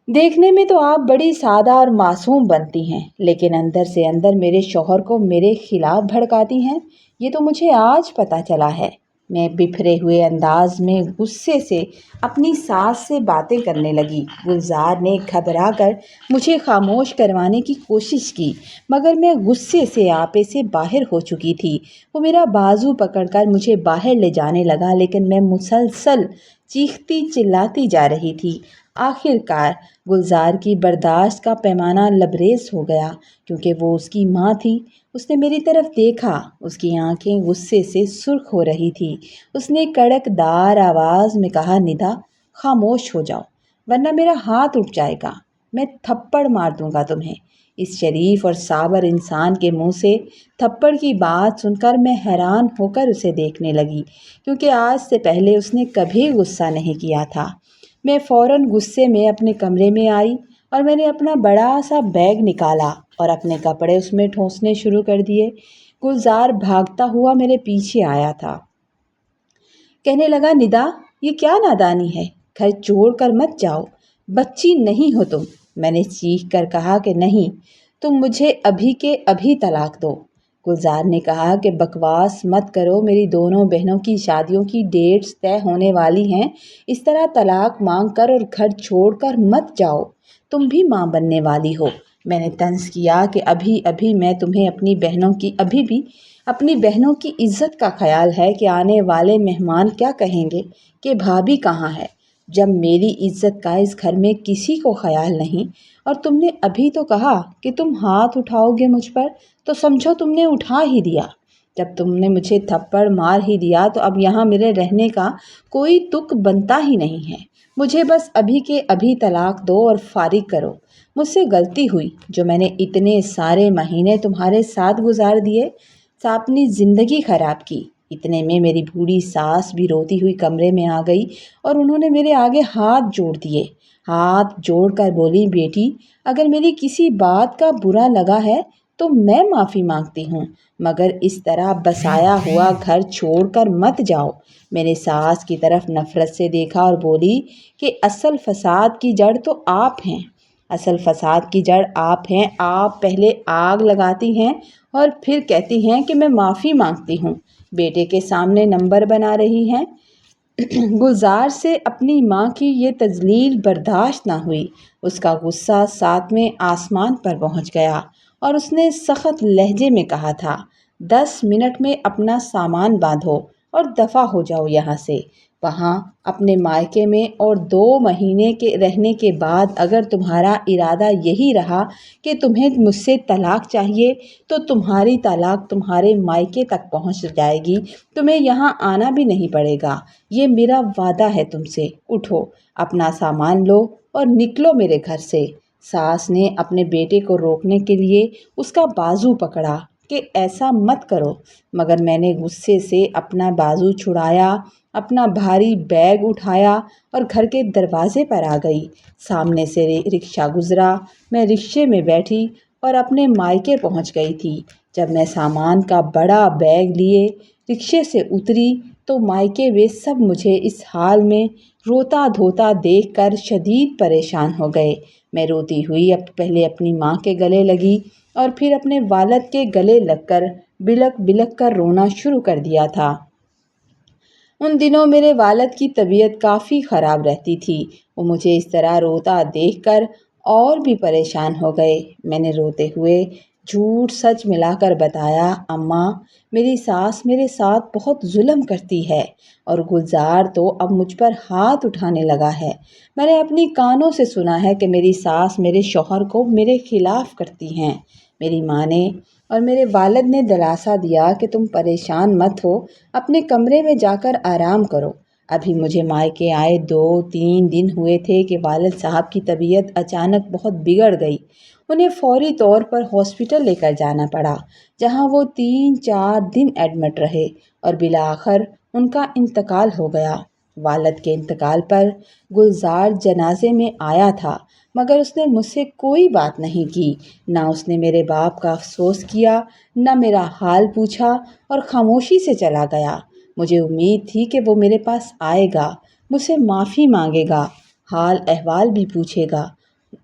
دیکھنے میں تو آپ بڑی سادہ اور معصوم بنتی ہیں، لیکن اندر سے اندر میرے شوہر کو میرے خلاف بھڑکاتی ہیں، یہ تو مجھے آج پتہ چلا ہے۔ میں بفرے ہوئے انداز میں غصے سے اپنی ساس سے باتیں کرنے لگی۔ گلزار نے گھبرا کر مجھے خاموش کروانے کی کوشش کی، مگر میں غصے سے آپے سے باہر ہو چکی تھی۔ وہ میرا بازو پکڑ کر مجھے باہر لے جانے لگا، لیکن میں مسلسل چیختی چلاتی جا رہی تھی۔ آخر کار گلزار کی برداشت کا پیمانہ لبریز ہو گیا، کیونکہ وہ اس کی ماں تھی۔ اس نے میری طرف دیکھا، اس کی آنکھیں غصے سے سرخ ہو رہی تھی۔ اس نے کڑک دار آواز میں کہا، ندا خاموش ہو جاؤ ورنہ میرا ہاتھ اٹھ جائے گا، میں تھپڑ مار دوں گا تمہیں۔ اس شریف اور صابر انسان کے منہ سے تھپڑ کی بات سن کر میں حیران ہو کر اسے دیکھنے لگی، کیونکہ آج سے پہلے اس نے کبھی غصہ نہیں کیا تھا۔ میں فوراً غصے میں اپنے کمرے میں آئی اور میں نے اپنا بڑا سا بیگ نکالا اور اپنے کپڑے اس میں ٹھونسنے شروع کر دیے۔ گلزار بھاگتا ہوا میرے پیچھے آیا تھا، کہنے لگا، ندا یہ کیا نادانی ہے، گھر چھوڑ کر مت جاؤ، بچی نہیں ہو تم۔ میں نے چیخ کر کہا کہ نہیں، تم مجھے ابھی کے ابھی طلاق دو۔ گلزار نے کہا کہ بکواس مت کرو، میری دونوں بہنوں کی شادیوں کی ڈیٹس طے ہونے والی ہیں، اس طرح طلاق مانگ کر اور گھر چھوڑ کر مت جاؤ، تم بھی ماں بننے والی ہو، میں نے طنز کیا کہ ابھی ابھی میں تمہیں اپنی بہنوں کی عزت کا خیال ہے کہ آنے والے مہمان کیا کہیں گے کہ بھابھی کہاں ہے، جب میری عزت کا اس گھر میں کسی کو خیال نہیں۔ اور تم نے ابھی تو کہا کہ تم ہاتھ اٹھاؤ گے مجھ پر، تو سمجھو تم نے اٹھا ہی دیا۔ جب تم نے مجھے تھپڑ مار ہی دیا تو اب یہاں میرے رہنے کا کوئی تک بنتا ہی نہیں ہے۔ مجھے بس ابھی کے ابھی طلاق دو اور فارغ کرو۔ مجھ سے غلطی ہوئی جو میں نے اتنے سارے مہینے تمہارے ساتھ گزار دیے، اپنی زندگی خراب کی۔ اتنے میں میری بوڑھی ساس بھی روتی ہوئی کمرے میں آ گئی اور انہوں نے میرے آگے ہاتھ جوڑ دیے۔ ہاتھ جوڑ کر بولی، بیٹی اگر میری کسی بات کا برا لگا ہے تو میں معافی مانگتی ہوں، مگر اس طرح بسایا ہوا گھر چھوڑ کر مت جاؤ۔ میں نے ساس کی طرف نفرت سے دیکھا اور بولی کہ اصل فساد کی جڑ تو آپ ہیں، اصل فساد کی جڑ آپ ہیں۔ آپ پہلے آگ لگاتی ہیں اور پھر کہتی ہیں کہ میں معافی مانگتی ہوں، بیٹے کے سامنے نمبر بنا رہی ہیں۔ گلزار سے اپنی ماں کی یہ تذلیل برداشت نہ ہوئی۔ اس کا غصہ ساتویں آسمان پر پہنچ گیا اور اس نے سخت لہجے میں کہا تھا، 10 منٹ میں اپنا سامان باندھو اور دفع ہو جاؤ یہاں سے۔ وہاں اپنے مائکے میں اور 2 مہینے کے رہنے کے بعد اگر تمہارا ارادہ یہی رہا کہ تمہیں مجھ سے طلاق چاہیے تو تمہاری طلاق تمہارے مائکے تک پہنچ جائے گی، تمہیں یہاں آنا بھی نہیں پڑے گا۔ یہ میرا وعدہ ہے تم سے۔ اٹھو، اپنا سامان لو اور نکلو میرے گھر سے۔ ساس نے اپنے بیٹے کو روکنے کے لیے اس کا بازو پکڑا کہ ایسا مت کرو، مگر میں نے غصے سے اپنا بازو چھڑایا، اپنا بھاری بیگ اٹھایا اور گھر کے دروازے پر آ گئی۔ سامنے سے رکشہ گزرا، میں رکشے میں بیٹھی اور اپنے مائکے پہنچ گئی تھی۔ جب میں سامان کا بڑا بیگ لیے رکشے سے اتری تو مائکے میں سب مجھے اس حال میں روتا دھوتا دیکھ کر شدید پریشان ہو گئے۔ میں روتی ہوئی پہلے اپنی ماں کے گلے لگی اور پھر اپنے والد کے گلے لگ کر بلک بلک کر رونا شروع کر دیا تھا۔ ان دنوں میرے والد کی طبیعت کافی خراب رہتی تھی۔ وہ مجھے اس طرح روتا دیکھ کر اور بھی پریشان ہو گئے۔ میں نے روتے ہوئے جھوٹ سچ ملا کر بتایا، اماں میری ساس میرے ساتھ بہت ظلم کرتی ہے اور گلزار تو اب مجھ پر ہاتھ اٹھانے لگا ہے۔ میں نے اپنی کانوں سے سنا ہے کہ میری ساس میرے شوہر کو میرے خلاف کرتی ہیں۔ میری ماں نے اور میرے والد نے دلاسا دیا کہ تم پریشان مت ہو، اپنے کمرے میں جا کر آرام کرو۔ ابھی مجھے مائکے آئے 2-3 دن ہوئے تھے کہ والد صاحب کی طبیعت اچانک بہت بگڑ گئی۔ انہیں فوری طور پر ہاسپٹل لے کر جانا پڑا، جہاں وہ 3-4 دن ایڈمٹ رہے اور بالآخر ان کا انتقال ہو گیا۔ والد کے انتقال پر گلزار جنازے میں آیا تھا، مگر اس نے مجھ سے کوئی بات نہیں کی۔ نہ اس نے میرے باپ کا افسوس کیا، نہ میرا حال پوچھا اور خاموشی سے چلا گیا۔ مجھے امید تھی کہ وہ میرے پاس آئے گا، مجھ سے معافی مانگے گا، حال احوال بھی پوچھے گا،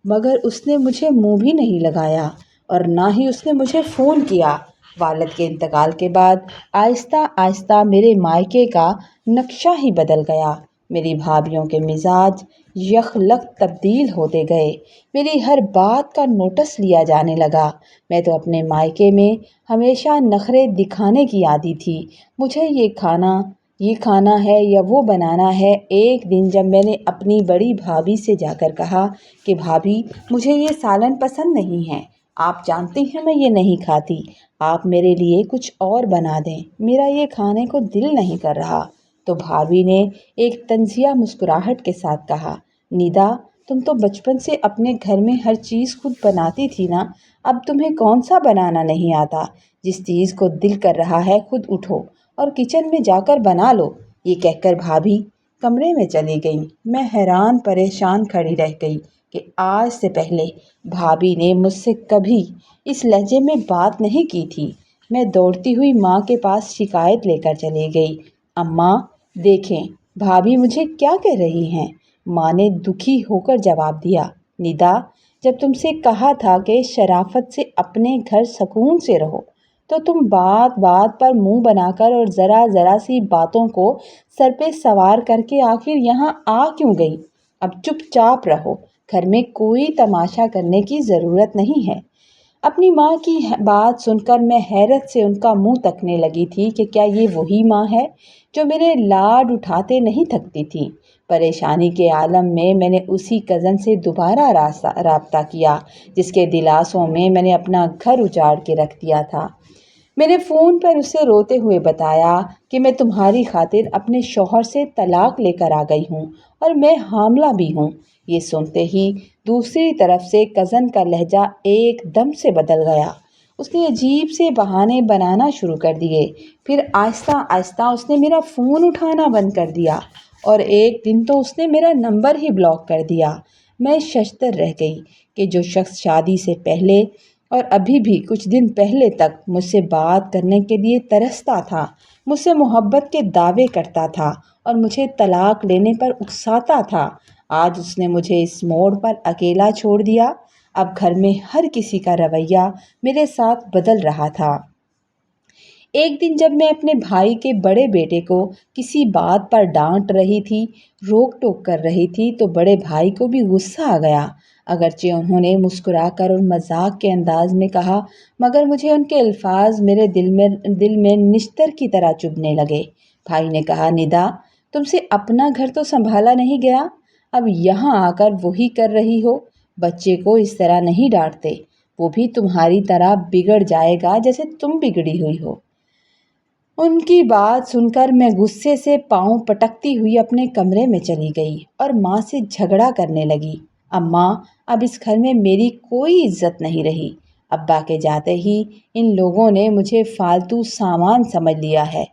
مگر اس نے مجھے منہ بھی نہیں لگایا اور نہ ہی اس نے مجھے فون کیا۔ والد کے انتقال کے بعد آہستہ آہستہ میرے مائکے کا نقشہ ہی بدل گیا۔ میری بھابھیوں کے مزاج یکلخت تبدیل ہوتے گئے، میری ہر بات کا نوٹس لیا جانے لگا۔ میں تو اپنے مائکے میں ہمیشہ نخرے دکھانے کی عادی تھی، مجھے یہ کھانا ہے یا وہ بنانا ہے۔ ایک دن جب میں نے اپنی بڑی بھابھی سے جا کر کہا کہ بھابھی مجھے یہ سالن پسند نہیں ہے، آپ جانتی ہیں میں یہ نہیں کھاتی، آپ میرے لیے کچھ اور بنا دیں، میرا یہ کھانے کو دل نہیں کر رہا، تو بھابھی نے ایک طنزیہ مسکراہٹ کے ساتھ کہا، ندا تم تو بچپن سے اپنے گھر میں ہر چیز خود بناتی تھی نا، اب تمہیں کون سا بنانا نہیں آتا؟ جس چیز کو دل کر رہا ہے خود اٹھو اور کچن میں جا کر بنا لو۔ یہ کہہ کر بھابھی کمرے میں چلی گئیں۔ میں حیران پریشان کھڑی رہ گئی کہ آج سے پہلے بھابھی نے مجھ سے کبھی اس لہجے میں بات نہیں کی تھی۔ میں دوڑتی ہوئی ماں کے پاس شکایت لے کر چلی گئی، اماں دیکھیں بھابھی مجھے کیا کہہ رہی ہیں۔ ماں نے دکھی ہو کر جواب دیا، ندا جب تم سے کہا تھا کہ شرافت سے اپنے گھر سکون سے رہو تو تم بات بات پر منہ بنا کر اور ذرا ذرا سی باتوں کو سر پہ سوار کر کے آخر یہاں آ کیوں گئی؟ اب چپ چاپ رہو، گھر میں کوئی تماشا کرنے کی ضرورت نہیں ہے۔ اپنی ماں کی بات سن کر میں حیرت سے ان کا منہ تکنے لگی تھی کہ کیا یہ وہی ماں ہے جو میرے لاڈ اٹھاتے نہیں تھکتی تھی۔ پریشانی کے عالم میں نے اسی کزن سے دوبارہ رابطہ کیا جس کے دلاسوں میں نے اپنا گھر اجاڑ کے رکھ دیا تھا۔ میں نے فون پر اسے روتے ہوئے بتایا کہ میں تمہاری خاطر اپنے شوہر سے طلاق لے کر آ گئی ہوں اور میں حاملہ بھی ہوں۔ یہ سنتے ہی دوسری طرف سے کزن کا لہجہ ایک دم سے بدل گیا۔ اس نے عجیب سے بہانے بنانا شروع کر دیے۔ پھر آہستہ آہستہ اس نے میرا فون اٹھانا بند کر دیا اور ایک دن تو اس نے میرا نمبر ہی بلاک کر دیا۔ میں ششدر رہ گئی کہ جو شخص شادی سے پہلے اور ابھی بھی کچھ دن پہلے تک مجھ سے بات کرنے کے لیے ترستا تھا، مجھ سے محبت کے دعوے کرتا تھا اور مجھے طلاق لینے پر اکساتا تھا، آج اس نے مجھے اس موڑ پر اکیلا چھوڑ دیا۔ اب گھر میں ہر کسی کا رویہ میرے ساتھ بدل رہا تھا۔ ایک دن جب میں اپنے بھائی کے بڑے بیٹے کو کسی بات پر ڈانٹ رہی تھی، روک ٹوک کر رہی تھی، تو بڑے بھائی کو بھی غصہ آ گیا۔ اگرچہ انہوں نے مسکرا کر اور مذاق کے انداز میں کہا، مگر مجھے ان کے الفاظ میرے دل میں نشتر کی طرح چبھنے لگے۔ بھائی نے کہا، ندا، تم سے اپنا گھر تو سنبھالا نہیں گیا، اب یہاں آ کر وہی کر رہی ہو۔ بچے کو اس طرح نہیں ڈانٹتے، وہ بھی تمہاری طرح بگڑ جائے گا جیسے تم بگڑی ہوئی ہو۔ ان کی بات سن کر میں غصے سے پاؤں پٹکتی ہوئی اپنے کمرے میں چلی گئی اور ماں سے جھگڑا کرنے لگی۔ اماں، اب اس گھر میں میری کوئی عزت نہیں رہی۔ ابا کے جاتے ہی ان لوگوں نے مجھے فالتو سامان سمجھ لیا ہے۔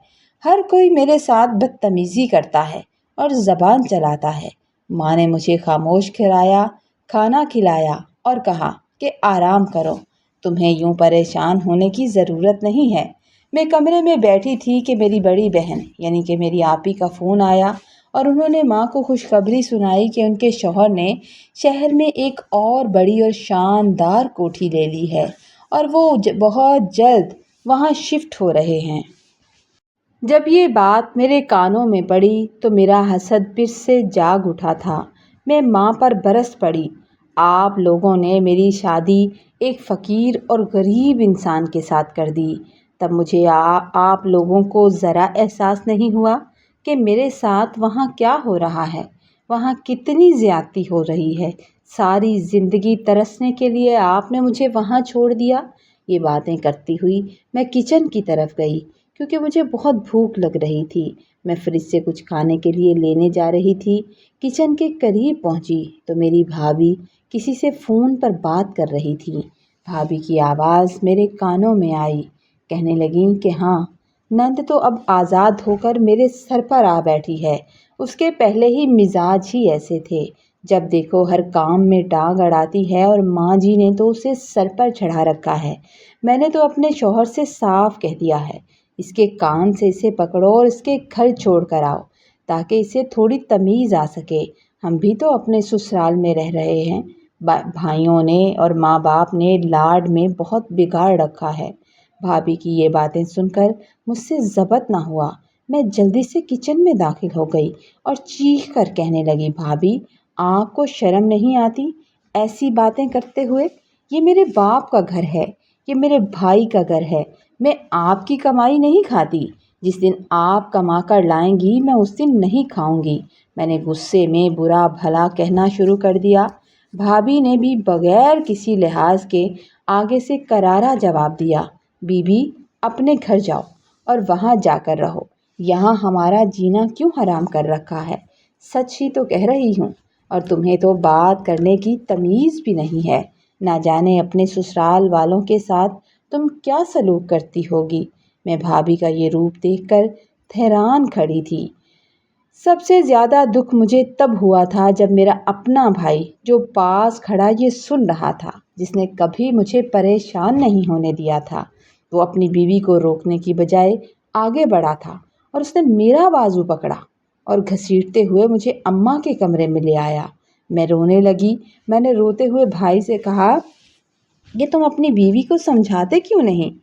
ہر کوئی میرے ساتھ بدتمیزی کرتا ہے اور زبان چلاتا ہے۔ ماں نے مجھے خاموش کرایا، کھانا کھلایا اور کہا کہ آرام کرو، تمہیں یوں پریشان ہونے کی ضرورت نہیں ہے۔ میں کمرے میں بیٹھی تھی کہ میری بڑی بہن یعنی کہ میری آپی کا فون آیا اور انہوں نے ماں کو خوشخبری سنائی کہ ان کے شوہر نے شہر میں ایک اور بڑی اور شاندار کوٹھی لے لی ہے اور وہ بہت جلد وہاں شفٹ ہو رہے ہیں۔ جب یہ بات میرے کانوں میں پڑی تو میرا حسد پھر سے جاگ اٹھا تھا۔ میں ماں پر برس پڑی، آپ لوگوں نے میری شادی ایک فقیر اور غریب انسان کے ساتھ کر دی۔ تب مجھے آپ لوگوں کو ذرا احساس نہیں ہوا کہ میرے ساتھ وہاں کیا ہو رہا ہے، وہاں کتنی زیادتی ہو رہی ہے۔ ساری زندگی ترسنے کے لیے آپ نے مجھے وہاں چھوڑ دیا۔ یہ باتیں کرتی ہوئی میں کچن کی طرف گئی کیونکہ مجھے بہت بھوک لگ رہی تھی۔ میں فریج سے کچھ کھانے کے لیے لینے جا رہی تھی۔ کچن کے قریب پہنچی تو میری بھابھی کسی سے فون پر بات کر رہی تھی۔ بھابھی کی آواز میرے کانوں میں آئی، کہنے لگیں کہ ہاں، نند تو اب آزاد ہو کر میرے سر پر آ بیٹھی ہے۔ اس کے پہلے ہی مزاج ہی ایسے تھے، جب دیکھو ہر کام میں ٹانگ اڑاتی ہے اور ماں جی نے تو اسے سر پر چڑھا رکھا ہے۔ میں نے تو اپنے شوہر سے صاف کہہ دیا ہے، اس کے کان سے اسے پکڑو اور اس کے گھر چھوڑ کر آؤ تاکہ اسے تھوڑی تمیز آ سکے۔ ہم بھی تو اپنے سسرال میں رہ رہے ہیں۔ بھائیوں نے اور ماں باپ نے لاڈ میں بہت بگاڑ رکھا ہے۔ بھابھی کی یہ باتیں سن کر مجھ سے ضبط نہ ہوا۔ میں جلدی سے کچن میں داخل ہو گئی اور چیخ کر کہنے لگی، بھابھی، آپ کو شرم نہیں آتی ایسی باتیں کرتے ہوئے؟ یہ میرے باپ کا گھر ہے، یہ میرے بھائی کا گھر ہے۔ میں آپ کی کمائی نہیں کھاتی۔ جس دن آپ کما کر لائیں گی میں اس دن نہیں کھاؤں گی۔ میں نے غصے میں برا بھلا کہنا شروع کر دیا۔ بھابھی نے بھی بغیر کسی لحاظ کے آگے سے کرارا جواب دیا، بی بی، اپنے گھر جاؤ اور وہاں جا کر رہو، یہاں ہمارا جینا کیوں حرام کر رکھا ہے؟ سچ ہی تو کہہ رہی ہوں، اور تمہیں تو بات کرنے کی تمیز بھی نہیں ہے۔ نہ جانے اپنے سسرال والوں کے ساتھ تم کیا سلوک کرتی ہوگی۔ میں بھابھی کا یہ روپ دیکھ کر حیران کھڑی تھی۔ سب سے زیادہ دکھ مجھے تب ہوا تھا جب میرا اپنا بھائی جو پاس کھڑا یہ سن رہا تھا، جس نے کبھی مجھے پریشان نہیں ہونے دیا تھا، وہ اپنی بیوی کو روکنے کی بجائے آگے بڑھا تھا اور اس نے میرا بازو پکڑا اور گھسیٹتے ہوئے مجھے اماں کے کمرے میں لے آیا۔ میں رونے لگی۔ میں نے روتے ہوئے بھائی سے کہا کہ تم اپنی بیوی کو سمجھاتے کیوں نہیں؟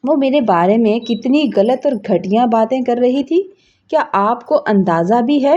وہ میرے بارے میں کتنی غلط اور گھٹیا باتیں کر رہی تھی، کیا آپ کو اندازہ بھی ہے؟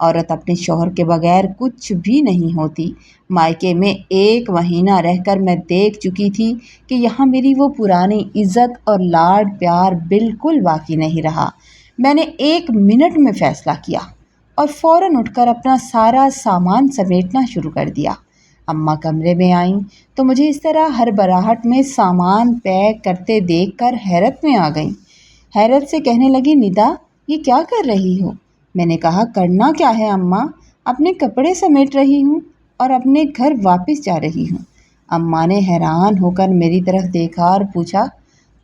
عورت اپنے شوہر کے بغیر کچھ بھی نہیں ہوتی۔ مائکے میں 1 مہینہ رہ کر میں دیکھ چکی تھی کہ یہاں میری وہ پرانی عزت اور لاڈ پیار بالکل باقی نہیں رہا۔ میں نے 1 منٹ میں فیصلہ کیا اور فوراً اٹھ کر اپنا سارا سامان سمیٹنا شروع کر دیا۔ اماں کمرے میں آئیں تو مجھے اس طرح ہڑبڑاہٹ میں سامان پیک کرتے دیکھ کر حیرت میں آ گئیں۔ حیرت سے کہنے لگی، ندا یہ کیا کر رہی ہو؟ میں نے کہا، کرنا کیا ہے اماں، اپنے کپڑے سمیٹ رہی ہوں اور اپنے گھر واپس جا رہی ہوں۔ اماں نے حیران ہو کر میری طرف دیکھا اور پوچھا،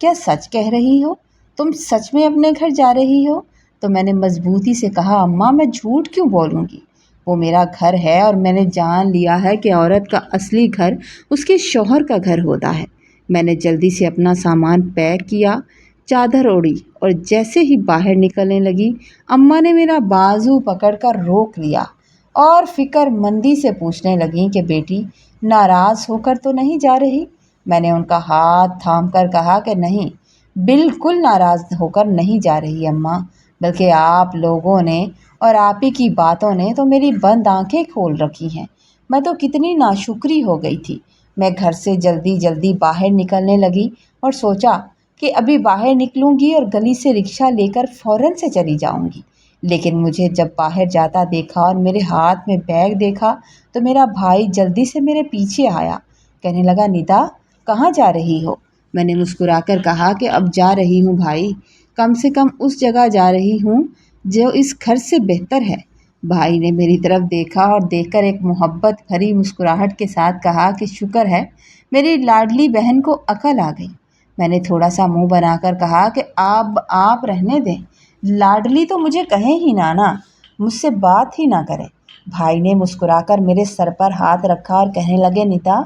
کیا سچ کہہ رہی ہو؟ تم سچ میں اپنے گھر جا رہی ہو؟ تو میں نے مضبوطی سے کہا، اماں میں جھوٹ کیوں بولوں گی، وہ میرا گھر ہے اور میں نے جان لیا ہے کہ عورت کا اصلی گھر اس کے شوہر کا گھر ہوتا ہے۔ میں نے جلدی سے اپنا سامان پیک کیا، چادر اوڑھی اور جیسے ہی باہر نکلنے لگی، اماں نے میرا بازو پکڑ کر روک لیا اور فکر مندی سے پوچھنے لگیں کہ بیٹی ناراض ہو کر تو نہیں جا رہی؟ میں نے ان کا ہاتھ تھام کر کہا کہ نہیں، بالکل ناراض ہو کر نہیں جا رہی اماں، بلکہ آپ لوگوں نے اور آپ ہی کی باتوں نے تو میری بند آنکھیں کھول رکھی ہیں۔ میں تو کتنی ناشکری ہو گئی تھی۔ میں گھر سے جلدی جلدی باہر نکلنے لگی اور سوچا کہ ابھی باہر نکلوں گی اور گلی سے رکشہ لے کر فوراً سے چلی جاؤں گی، لیکن مجھے جب باہر جاتا دیکھا اور میرے ہاتھ میں بیگ دیکھا تو میرا بھائی جلدی سے میرے پیچھے آیا، کہنے لگا، ندا کہاں جا رہی ہو؟ میں نے مسکرا کر کہا کہ اب جا رہی ہوں بھائی، کم سے کم اس جگہ جا رہی ہوں جو اس گھر سے بہتر ہے۔ بھائی نے میری طرف دیکھا اور دیکھ کر ایک محبت بھری مسکراہٹ کے ساتھ کہا کہ شکر ہے میری لاڈلی بہن کو عقل آ گئی۔ میں نے تھوڑا سا منہ بنا کر کہا کہ آپ رہنے دیں، لاڈلی تو مجھے کہیں ہی نا، مجھ سے بات ہی نہ کریں۔ بھائی نے مسکرا کر میرے سر پر ہاتھ رکھا اور کہنے لگے، ندا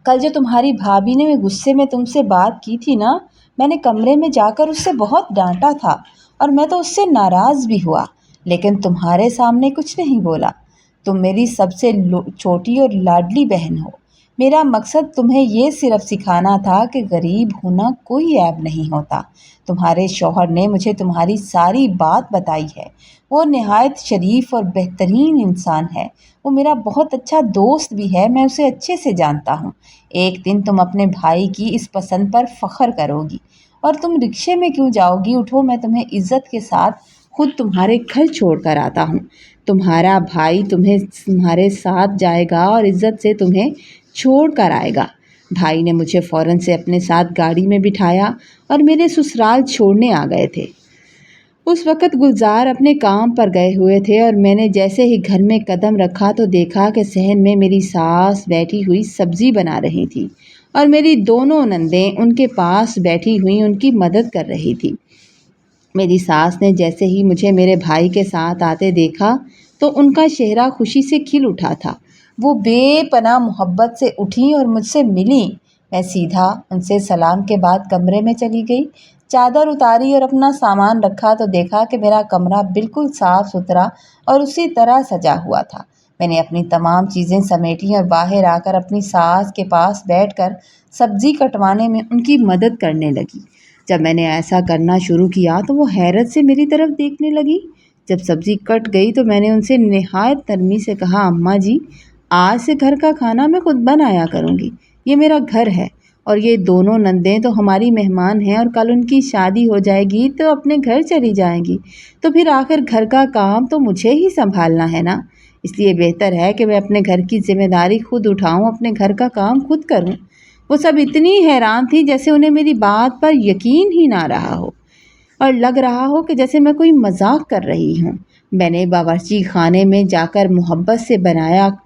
کل جو تمہاری بھابھی نے غصے میں تم سے بات کی تھی نا، میں نے کمرے میں جا کر اس سے بہت ڈانٹا تھا اور میں تو اس سے ناراض بھی ہوا، لیکن تمہارے سامنے کچھ نہیں بولا۔ تم میری سب سے چھوٹی اور لاڈلی بہن ہو۔ میرا مقصد تمہیں یہ صرف سکھانا تھا کہ غریب ہونا کوئی عیب نہیں ہوتا۔ تمہارے شوہر نے مجھے تمہاری ساری بات بتائی ہے۔ وہ نہایت شریف اور بہترین انسان ہے۔ وہ میرا بہت اچھا دوست بھی ہے، میں اسے اچھے سے جانتا ہوں۔ ایک دن تم اپنے بھائی کی اس پسند پر فخر کرو گی۔ اور تم رکشے میں کیوں جاؤ گی؟ اٹھو، میں تمہیں عزت کے ساتھ خود تمہارے گھر چھوڑ کر آتا ہوں۔ تمہارا بھائی تمہیں تمہارے ساتھ جائے گا اور عزت سے تمہیں چھوڑ کر آئے گا۔ بھائی نے مجھے فوراً سے اپنے ساتھ گاڑی میں بٹھایا اور میرے سسرال چھوڑنے آ گئے تھے۔ اس وقت گلزار اپنے کام پر گئے ہوئے تھے اور میں نے جیسے ہی گھر میں قدم رکھا تو دیکھا کہ صحن میں میری ساس بیٹھی ہوئی سبزی بنا رہی تھی اور میری دونوں نندیں ان کے پاس بیٹھی ہوئی ان کی مدد کر رہی تھی۔ میری ساس نے جیسے ہی مجھے میرے بھائی کے ساتھ آتے دیکھا تو ان کا چہرہ خوشی سے کھل اٹھا تھا۔ وہ بے پناہ محبت سے اٹھیں اور مجھ سے ملیں۔ میں سیدھا ان سے سلام کے بعد کمرے میں چلی گئی، چادر اتاری اور اپنا سامان رکھا تو دیکھا کہ میرا کمرہ بالکل صاف ستھرا اور اسی طرح سجا ہوا تھا۔ میں نے اپنی تمام چیزیں سمیٹیں اور باہر آ کر اپنی ساس کے پاس بیٹھ کر سبزی کٹوانے میں ان کی مدد کرنے لگی۔ جب میں نے ایسا کرنا شروع کیا تو وہ حیرت سے میری طرف دیکھنے لگی۔ جب سبزی کٹ گئی تو میں نے ان سے نہایت نرمی سے کہا، اماں جی آج سے گھر کا کھانا میں خود بنایا کروں گی، یہ میرا گھر ہے اور یہ دونوں نندیں تو ہماری مہمان ہیں اور کل ان کی شادی ہو جائے گی تو اپنے گھر چلی جائیں گی، تو پھر آخر گھر کا کام تو مجھے ہی سنبھالنا ہے نا، اس لیے بہتر ہے کہ میں اپنے گھر کی ذمہ داری خود اٹھاؤں، اپنے گھر کا کام خود کروں۔ وہ سب اتنی حیران تھی جیسے انہیں میری بات پر یقین ہی نہ رہا ہو اور لگ رہا ہو کہ جیسے میں کوئی مذاق کر رہی ہوں۔ میں نے باورچی خانے میں جا کر محبت سے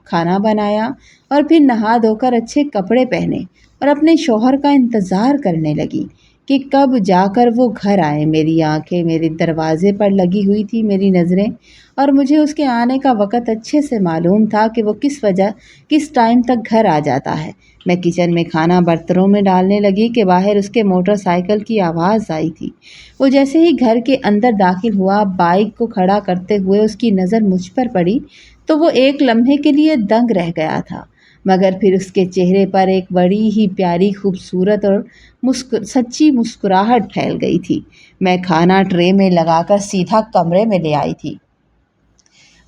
کھانا بنایا اور پھر نہا دھو کر اچھے کپڑے پہنے اور اپنے شوہر کا انتظار کرنے لگی کہ کب جا کر وہ گھر آئے۔ میری آنکھیں میرے دروازے پر لگی ہوئی تھی، میری نظریں، اور مجھے اس کے آنے کا وقت اچھے سے معلوم تھا کہ وہ کس ٹائم تک گھر آ جاتا ہے۔ میں کچن میں کھانا برتنوں میں ڈالنے لگی کہ باہر اس کے موٹر سائیکل کی آواز آئی تھی۔ وہ جیسے ہی گھر کے اندر داخل ہوا، بائک کو کھڑا کرتے ہوئے اس کی نظر مجھ پر پڑی تو وہ ایک لمحے کے لیے دنگ رہ گیا تھا، مگر پھر اس کے چہرے پر ایک بڑی ہی پیاری، خوبصورت اور سچی مسکراہٹ پھیل گئی تھی۔ میں کھانا ٹرے میں لگا کر سیدھا کمرے میں لے آئی تھی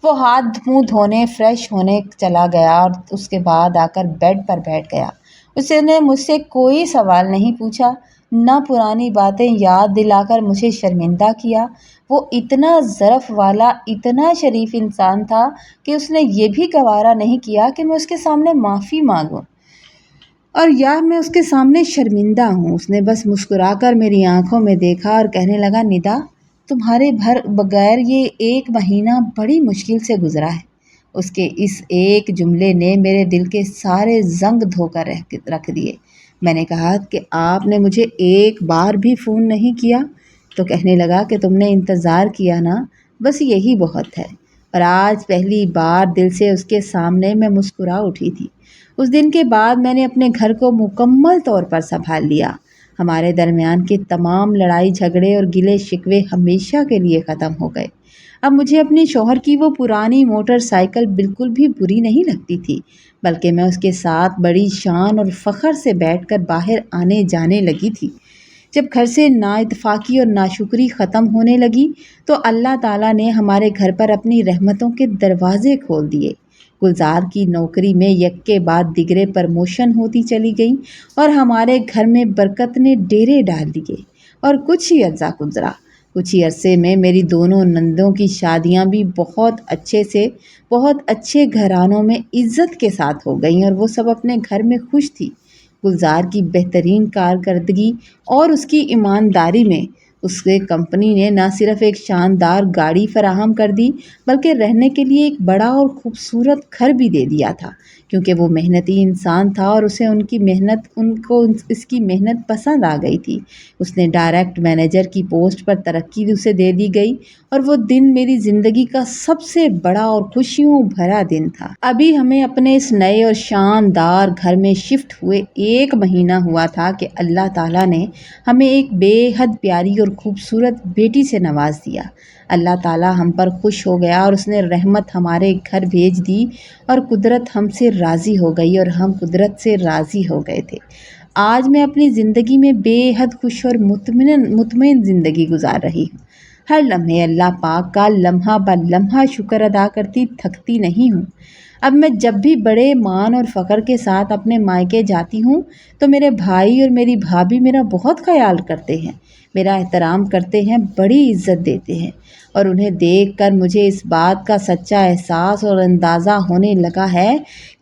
وہ ہاتھ منہ دھونے فریش ہونے چلا گیا اور اس کے بعد آ کر بیڈ پر بیٹھ گیا۔ اس نے مجھ سے کوئی سوال نہیں پوچھا، نہ پرانی باتیں یاد دلا کر مجھے شرمندہ کیا۔ وہ اتنا ظرف والا، اتنا شریف انسان تھا کہ اس نے یہ بھی گوارا نہیں کیا کہ میں اس کے سامنے معافی مانگوں اور یا میں اس کے سامنے شرمندہ ہوں۔ اس نے بس مسکرا کر میری آنکھوں میں دیکھا اور کہنے لگا، ندا، تمہارے بغیر یہ 1 مہینہ بڑی مشکل سے گزرا ہے۔ اس کے اس ایک جملے نے میرے دل کے سارے زنگ دھو کر رکھ دیے۔ میں نے کہا کہ آپ نے مجھے ایک بار بھی فون نہیں کیا؟ تو کہنے لگا کہ تم نے انتظار کیا نا، بس یہی بہت ہے۔ اور آج پہلی بار دل سے اس کے سامنے میں مسکرا اٹھی تھی۔ اس دن کے بعد میں نے اپنے گھر کو مکمل طور پر سنبھال لیا۔ ہمارے درمیان کے تمام لڑائی جھگڑے اور گلے شکوے ہمیشہ کے لیے ختم ہو گئے۔ اب مجھے اپنے شوہر کی وہ پرانی موٹر سائیکل بالکل بھی بری نہیں لگتی تھی، بلکہ میں اس کے ساتھ بڑی شان اور فخر سے بیٹھ کر باہر آنے جانے لگی تھی۔ جب گھر سے نااتفاقی اور ناشکری ختم ہونے لگی تو اللہ تعالیٰ نے ہمارے گھر پر اپنی رحمتوں کے دروازے کھول دیے۔ گلزار کی نوکری میں یک کے بعد دیگرے پرموشن ہوتی چلی گئی اور ہمارے گھر میں برکت نے ڈیرے ڈال دیے۔ اور کچھ ہی عرصے میں میری دونوں نندوں کی شادیاں بھی بہت اچھے گھرانوں میں عزت کے ساتھ ہو گئیں اور وہ سب اپنے گھر میں خوش تھی۔ گلزار کی بہترین کارکردگی اور اس کی ایمانداری میں اس کے کمپنی نے نہ صرف ایک شاندار گاڑی فراہم کر دی بلکہ رہنے کے لیے ایک بڑا اور خوبصورت گھر بھی دے دیا تھا، کیونکہ وہ محنتی انسان تھا اور ان کو اس کی محنت پسند آ گئی تھی۔ اس نے ڈائریکٹ مینیجر کی پوسٹ پر ترقی اسے دے دی گئی اور وہ دن میری زندگی کا سب سے بڑا اور خوشیوں بھرا دن تھا۔ ابھی ہمیں اپنے اس نئے اور شاندار گھر میں شفٹ ہوئے 1 مہینہ ہوا تھا کہ اللہ تعالیٰ نے ہمیں ایک بے حد پیاری اور خوبصورت بیٹی سے نواز دیا۔ اللہ تعالیٰ ہم پر خوش ہو گیا اور اس نے رحمت ہمارے گھر بھیج دی اور قدرت ہم سے راضی ہو گئی اور ہم قدرت سے راضی ہو گئے تھے۔ آج میں اپنی زندگی میں بے حد خوش اور مطمئن زندگی گزار رہی ہوں۔ ہر لمحے اللہ پاک کا لمحہ بہ لمحہ شکر ادا کرتی تھکتی نہیں ہوں۔ اب میں جب بھی بڑے مان اور فخر کے ساتھ اپنے مائکے جاتی ہوں تو میرے بھائی اور میری بھابھی میرا بہت خیال کرتے ہیں، میرا احترام کرتے ہیں، بڑی عزت دیتے ہیں، اور انہیں دیکھ کر مجھے اس بات کا سچا احساس اور اندازہ ہونے لگا ہے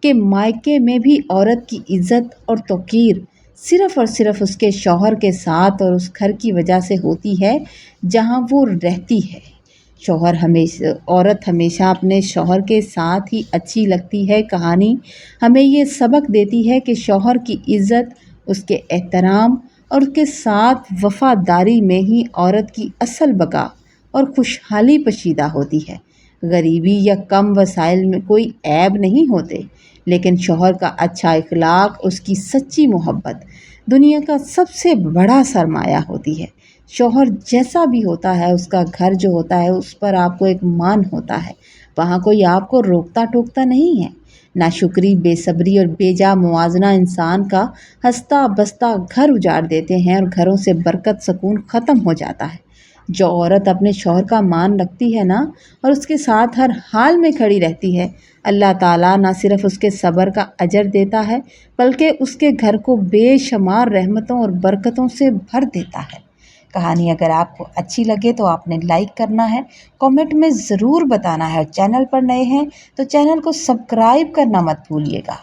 کہ مائکے میں بھی عورت کی عزت اور توقیر صرف اور صرف اس کے شوہر کے ساتھ اور اس گھر کی وجہ سے ہوتی ہے جہاں وہ رہتی ہے۔ عورت ہمیشہ اپنے شوہر کے ساتھ ہی اچھی لگتی ہے۔ کہانی ہمیں یہ سبق دیتی ہے کہ شوہر کی عزت، اس کے احترام اور اس کے ساتھ وفاداری میں ہی عورت کی اصل بقا اور خوشحالی پوشیدہ ہوتی ہے۔ غریبی یا کم وسائل میں کوئی عیب نہیں ہوتے، لیکن شوہر کا اچھا اخلاق، اس کی سچی محبت دنیا کا سب سے بڑا سرمایہ ہوتی ہے۔ شوہر جیسا بھی ہوتا ہے، اس کا گھر جو ہوتا ہے اس پر آپ کو ایک مان ہوتا ہے، وہاں کوئی آپ کو روکتا ٹوکتا نہیں ہے۔ ناشکری، بے صبری اور بے جا موازنہ انسان کا ہنستا بستا گھر اجاڑ دیتے ہیں اور گھروں سے برکت سکون ختم ہو جاتا ہے۔ جو عورت اپنے شوہر کا مان رکھتی ہے نا اور اس کے ساتھ ہر حال میں کھڑی رہتی ہے، اللہ تعالیٰ نہ صرف اس کے صبر کا اجر دیتا ہے بلکہ اس کے گھر کو بے شمار رحمتوں اور برکتوں سے بھر دیتا ہے۔ کہانی اگر آپ کو اچھی لگے تو آپ نے لائک کرنا ہے، کامنٹ میں ضرور بتانا ہے، اور چینل پر نئے ہیں تو چینل کو سبسکرائب کرنا مت بھولیے گا۔